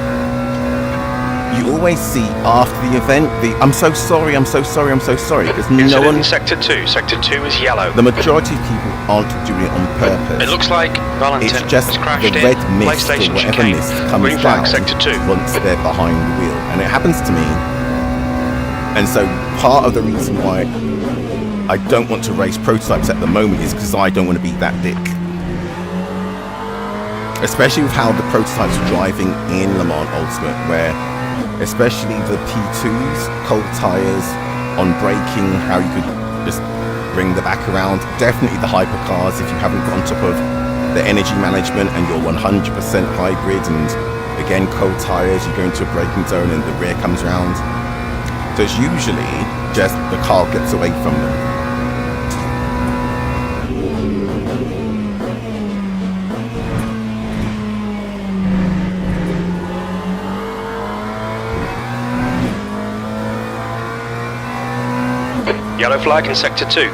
you always see after the event, I'm so sorry, because no one... in Sector 2. Sector 2 is yellow. The majority of people aren't doing it on purpose. It looks like Valentin It's just has crashed the in. red mist or PlayStation whatever chicane. mist comes Green flag, down Sector 2. once they're behind the wheel. And it happens to me. And so part of the reason why I don't want to race prototypes at the moment is because I don't want to be that dick. Especially with how the prototypes are driving in Le Mans Ultimate, where especially the P2s, cold tyres, on braking, how you could just bring the back around. Definitely the hypercars if you haven't got on top of the energy management and you're 100% hybrid, and again cold tyres, you go into a braking zone and the rear comes around. So it's usually just the car gets away from them. Yellow flag in Sector 2.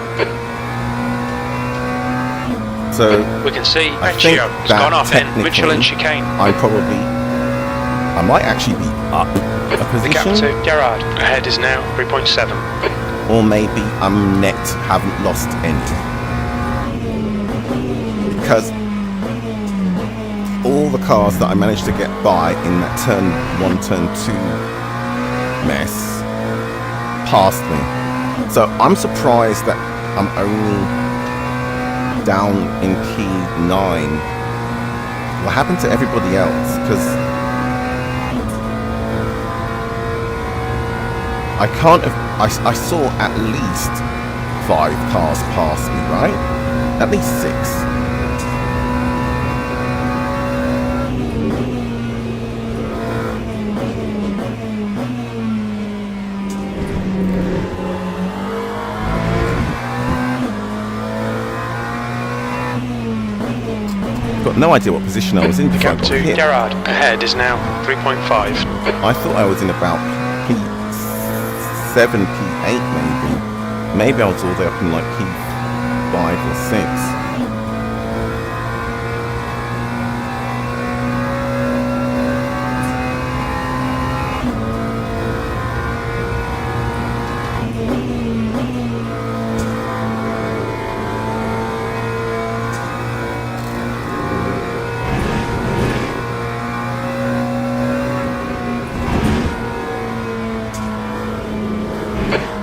So we can see I think Vecchio has gone off in Michelin chicane. I might actually be up a The gap position, to Gerard ahead is now 3.7. or maybe I'm net, haven't lost any. Because all the cars that I managed to get by in that turn 1, turn 2 mess passed me. So I'm surprised that I'm only down in key 9. What happened to everybody else? Because I can't have... I saw at least 5 cars pass me, right? At least 6. Got no idea what position I was in before I got hit. Gerard ahead is now 3.5. I thought I was in about P7, P8 maybe. Maybe I was all the way up in like P5 or 6.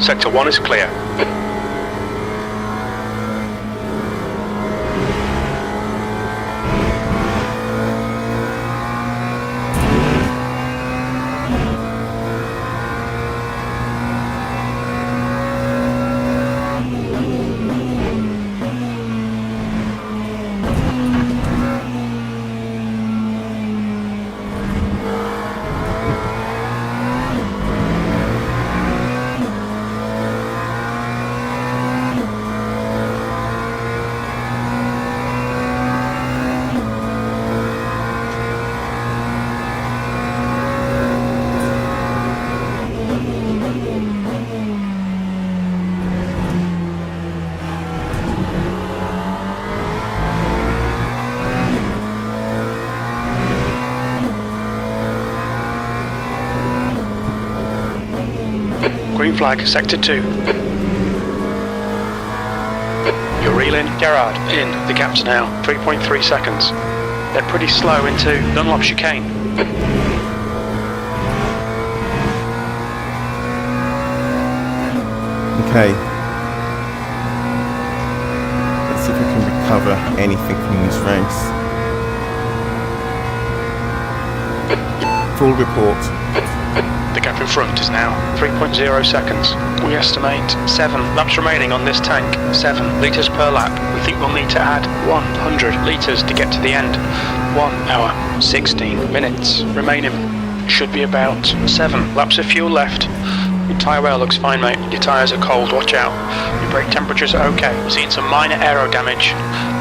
Sector 1 is clear. Green flag, sector 2. You're reeling, Gerard, in. The gap's now 3.3 seconds. They're pretty slow into Dunlop chicane. Okay. Let's see if we can recover anything from this race. Full report. The gap in front is now 3.0 seconds. We estimate 7 laps remaining on this tank. 7 litres per lap. We think we'll need to add 100 litres to get to the end. 1 hour, 16 minutes remaining. Should be about 7 laps of fuel left. Your tyre wear looks fine, mate. Your tyres are cold, watch out. Your brake temperatures are okay. We're seeing some minor aero damage.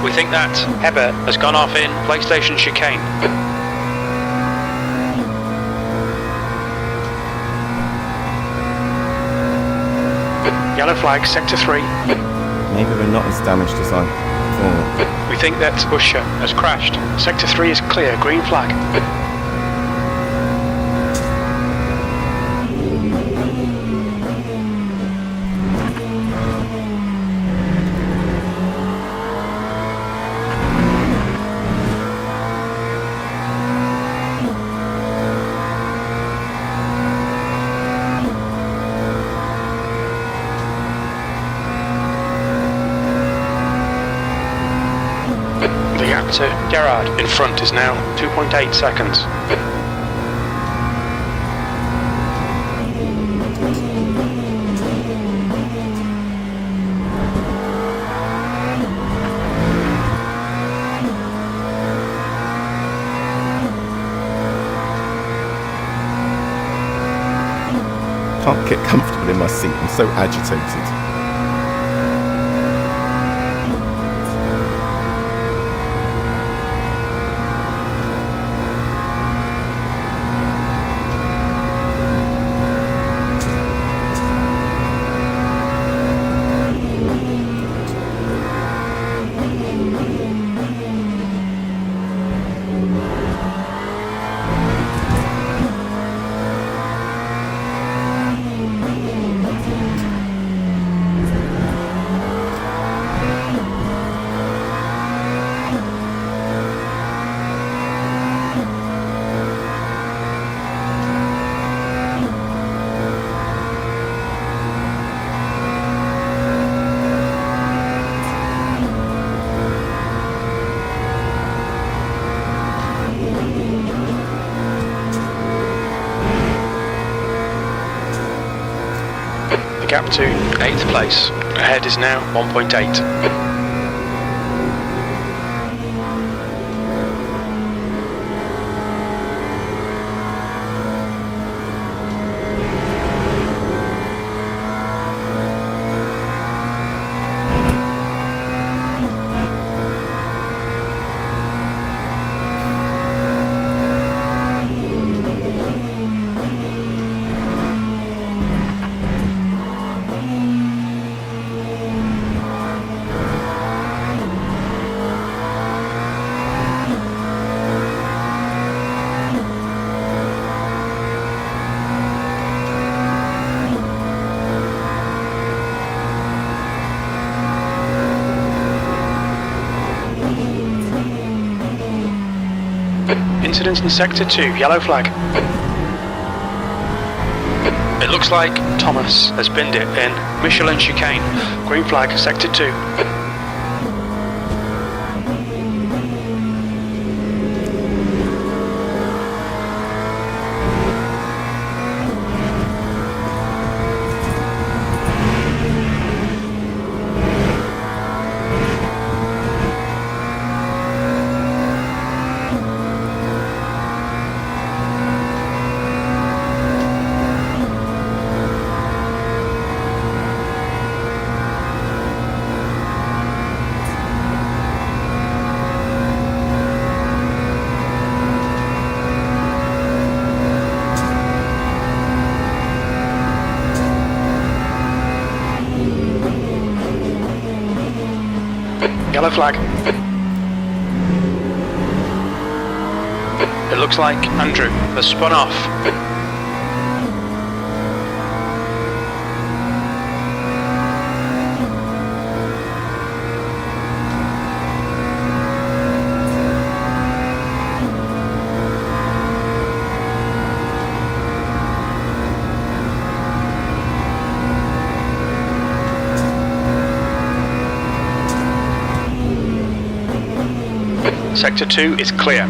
We think that Heber has gone off in PlayStation chicane. Yellow flag, sector 3. Maybe we're not as damaged as I thought. We think that Busher has crashed. Sector 3 is clear, green flag. To Gerard in front is now 2.8 seconds. Can't get comfortable in my seat, I'm so agitated. The gap to 8th place. Ahead is now 1.8. Incident in Sector 2, yellow flag. It looks like Thomas has binned it in Michelin chicane. Green flag, Sector 2. Yellow flag. It looks like Andrew has spun off. Sector 2 is clear.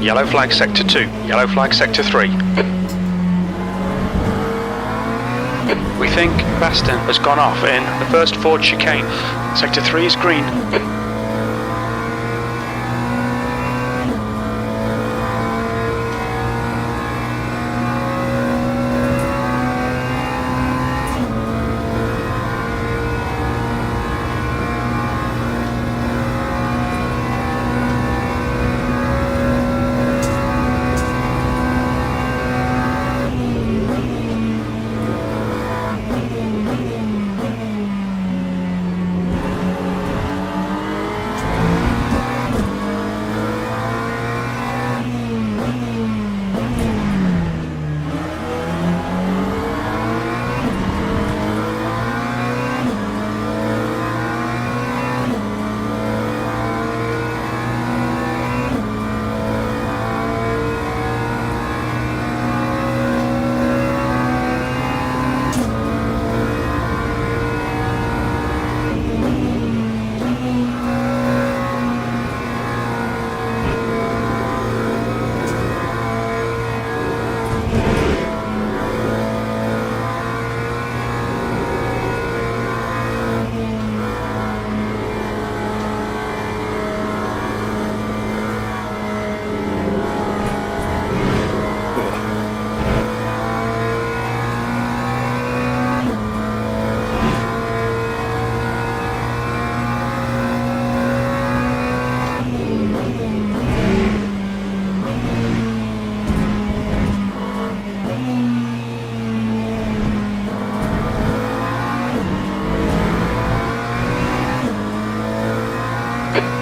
Yellow flag Sector 2, yellow flag Sector 3. We think Baston has gone off in the first Ford chicane. Sector 3 is green.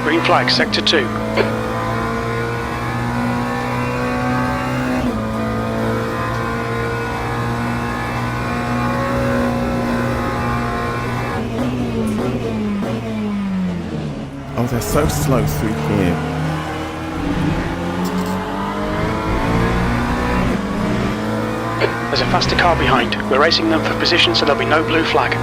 Green flag, Sector 2. they're so slow through here. There's a faster car behind. We're racing them for position so there'll be no blue flag.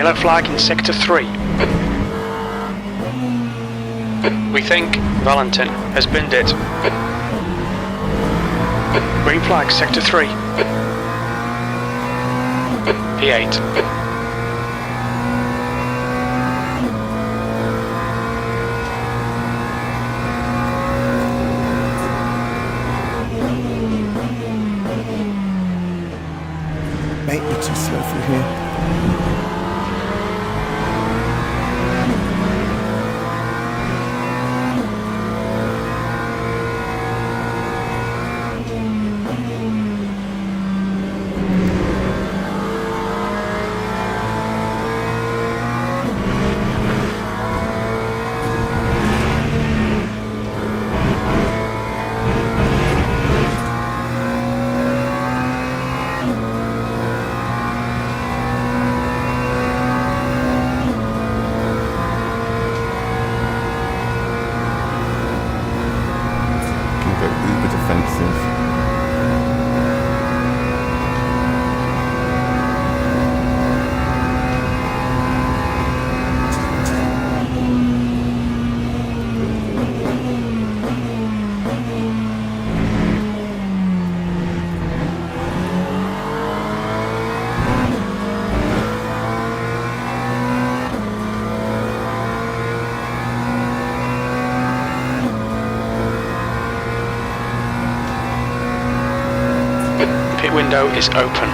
Yellow flag in Sector 3. We think Valentin has binned it. Green flag, Sector 3. P8. Mate, you're too slow through here. exit window is open.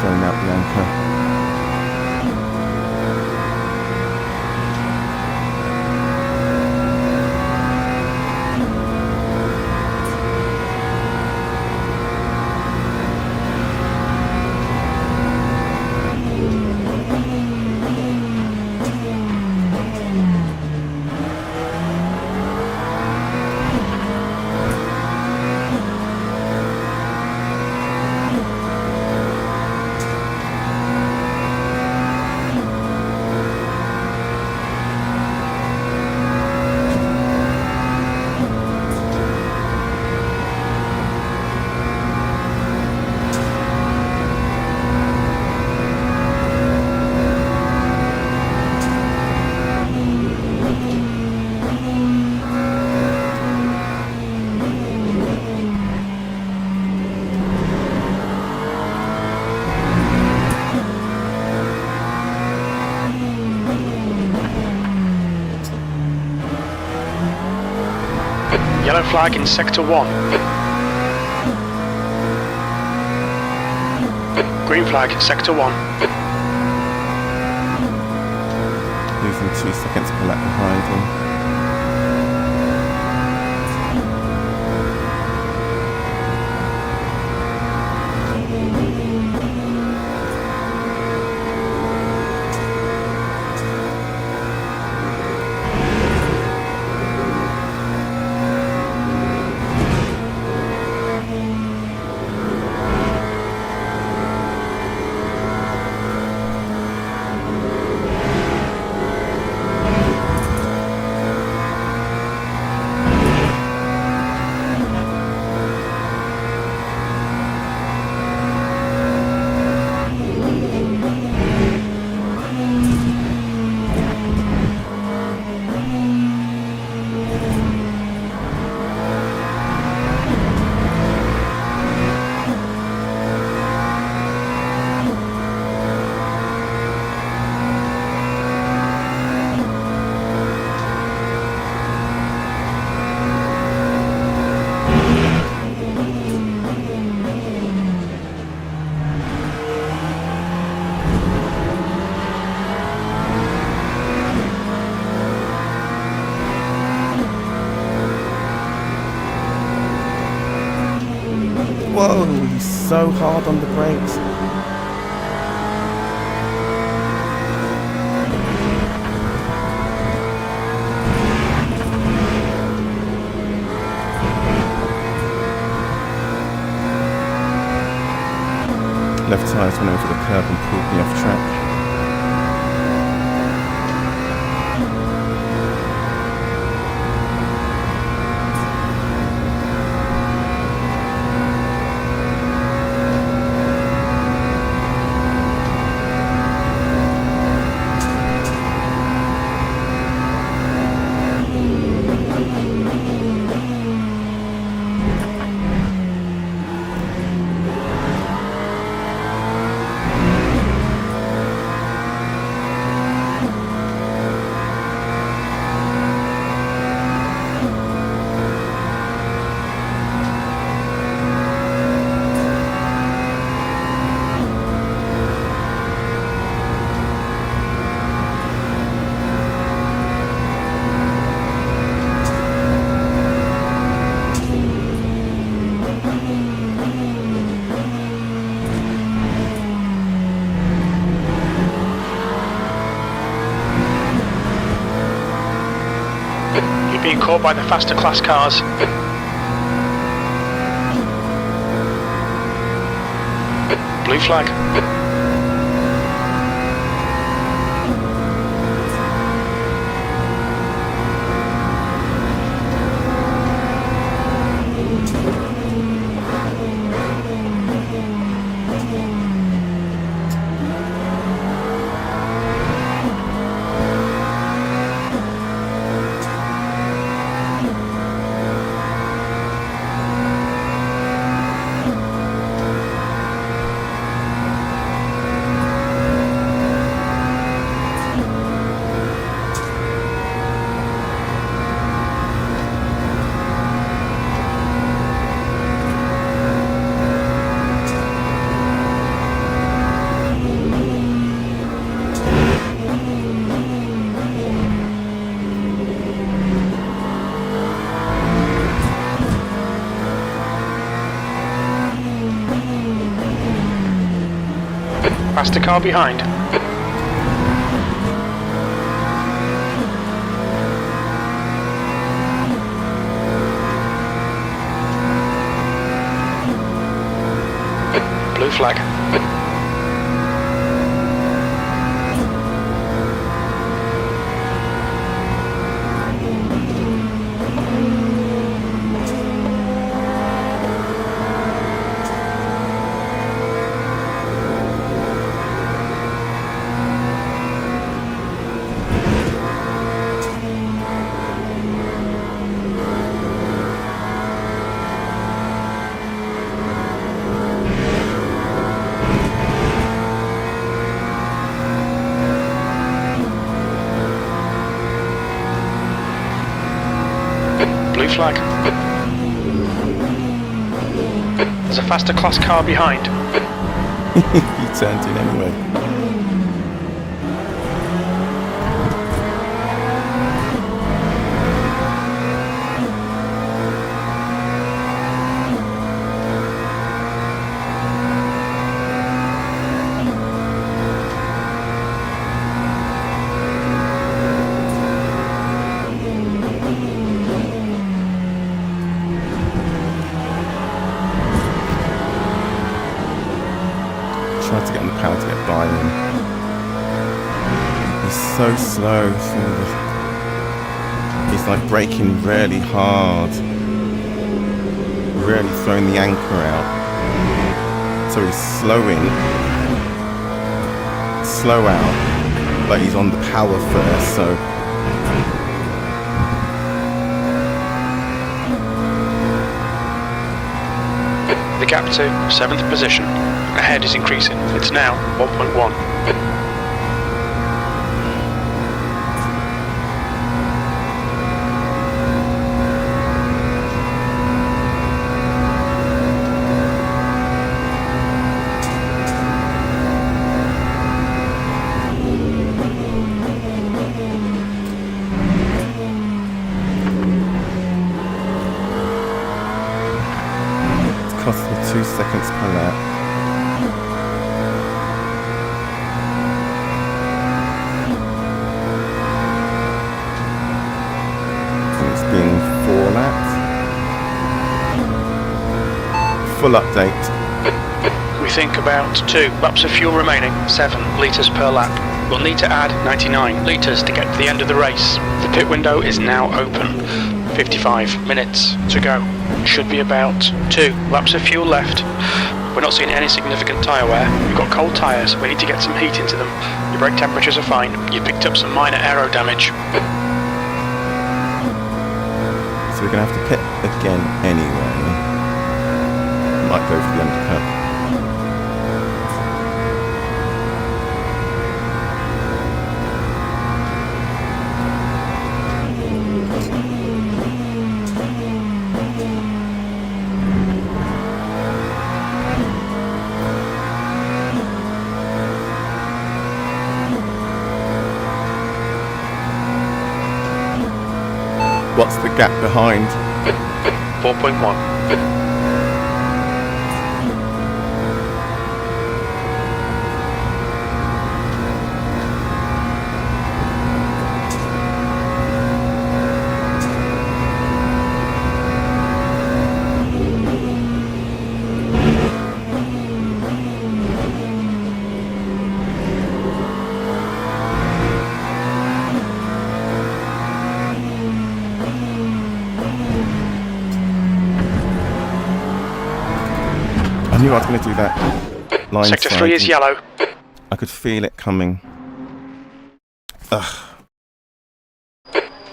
Throwing out the anchor. Yellow flag in sector 1. Green flag in sector 1. Losing 2 seconds to collect behind him. Whoa, he's so hard on the brakes. Left tyres went over the curb and pulled me off track. Being caught by the faster class cars. Blue flag. faster car behind. Blue flag. Blue flag. There's a faster class car behind. You turned in anyway. Tried to get on the power to get by him. He's so slow. He's like braking really hard, really throwing the anchor out. So he's slow out, but he's on the power first. So the gap to 7th position. Ahead is increasing. It's now 1.1. it's cost me 2 seconds per lap. Being 4 laps. Full update. We think about 2 laps of fuel remaining, 7 litres per lap. We'll need to add 99 litres to get to the end of the race. The pit window is now open. 55 minutes to go. Should be about 2 laps of fuel left. We're not seeing any significant tyre wear. We've got cold tyres, we need to get some heat into them. Your brake temperatures are fine. You picked up some minor aero damage. So we're going to have to pit again anyway. Might go for the undercut. What's the gap behind? 4.1. I knew I was going to do that. Line Sector slide. 3 is yellow. I could feel it coming. Ugh.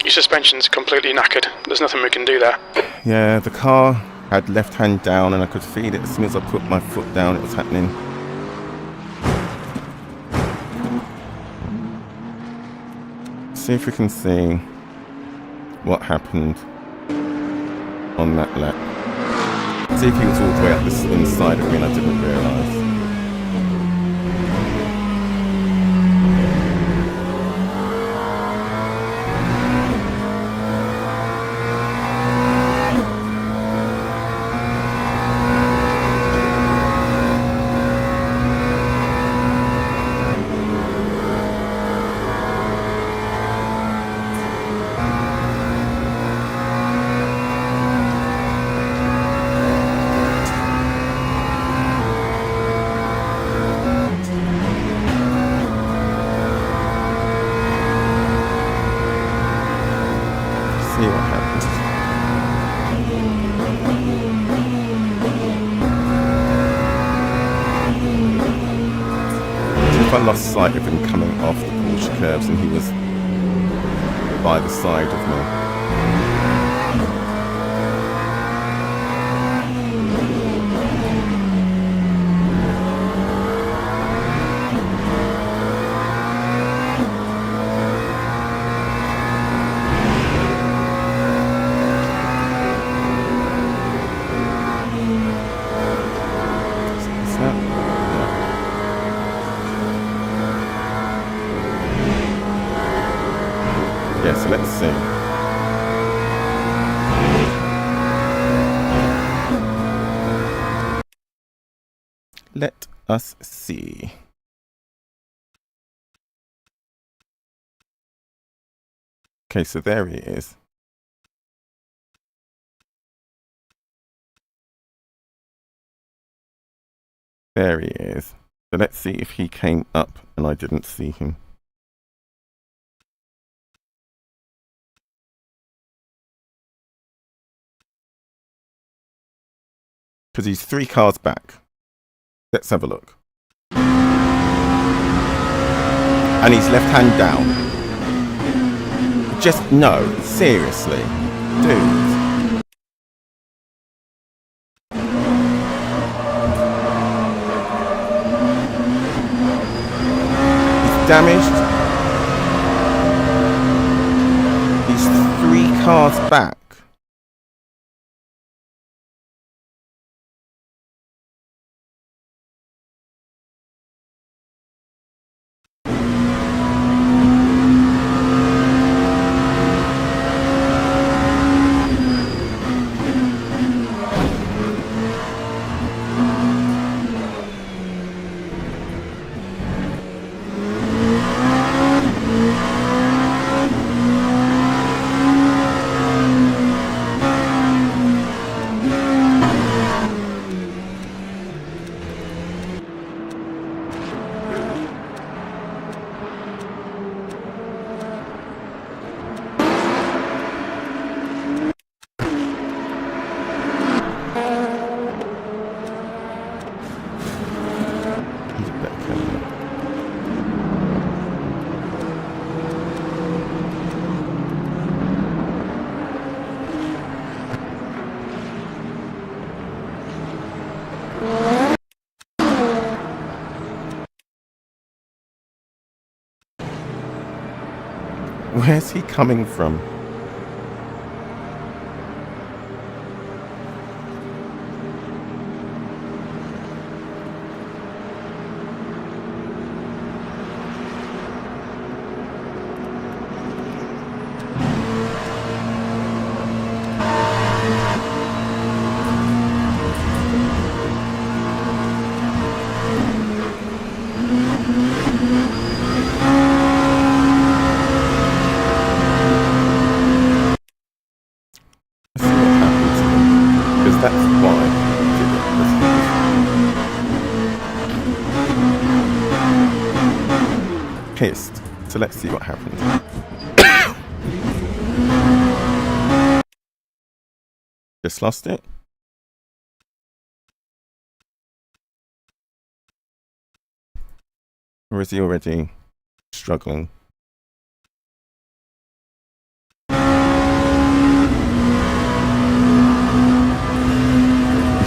Your suspension's completely knackered. There's nothing we can do there. Yeah, the car had left hand down and I could feel it as soon as I put my foot down, it was happening. See if we can see what happened on that lap. See if he was all the way up this inside of me and I didn't realise. lost sight of him coming off the Porsche curves, and he was by the side of me. Yes, let's see. Let us see. Okay, so there he is. There he is. So let's see if he came up and I didn't see him. Because he's 3 cars back. Let's have a look. And he's left hand down. Just, no, seriously. Dude. He's damaged. He's 3 cars back. Where's he coming from? Pissed. So let's see what happens. Just lost it. Or is he already struggling? He's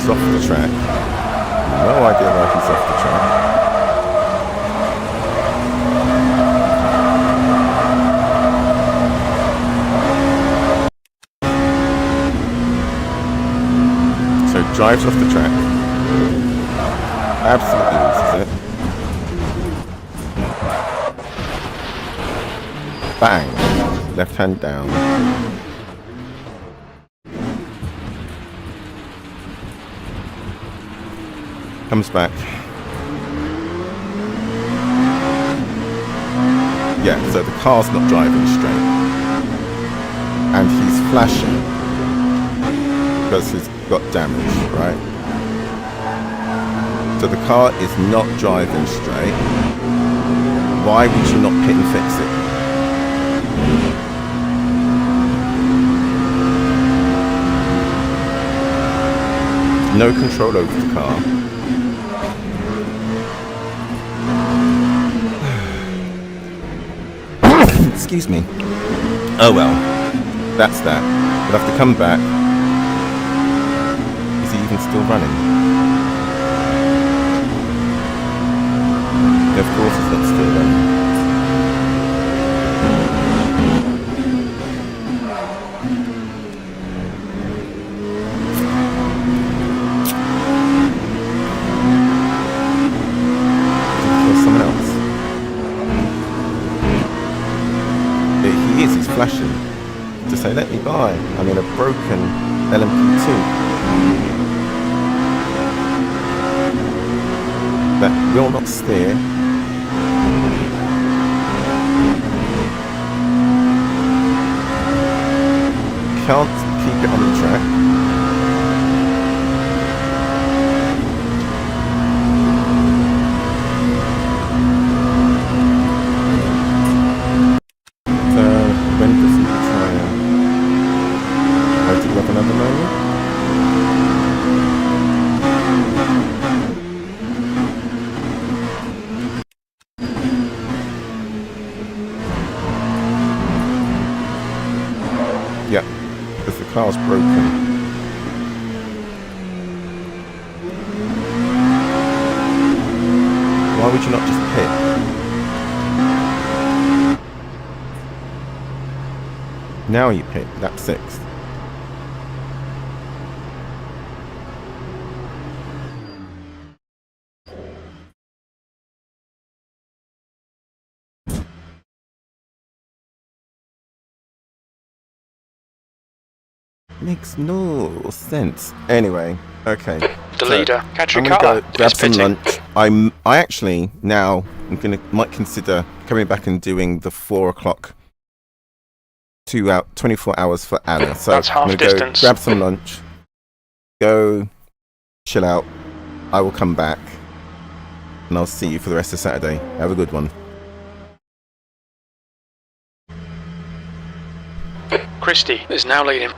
off the track. No idea why he's off the track. Drives off the track. Absolutely loses it. Bang. Left hand down. Comes back. Yeah, so the car's not driving straight. And he's flashing. Because he's got damage, right? So the car is not driving straight. Why would you not pit and fix it? No control over the car. excuse me. Oh well, that's that. We'll have to come back. Is he even still running? Yeah, of course he's not still running. He's flashing to say, let me by. I'm in a broken LMGT3 that will not steer. Can't keep it on the track. Yeah, because the car's broken. Why would you not just pit? Now you pit, lap 6. Makes no sense. Anyway, okay. The leader, catch your car. car. Go grab some lunch. I actually now might consider coming back and doing the 4 o'clock 24 hours for Anna. So that's half I'm gonna distance. go grab some lunch. Go chill out. I will come back and I'll see you for the rest of Saturday. Have a good one. Christie is now leading.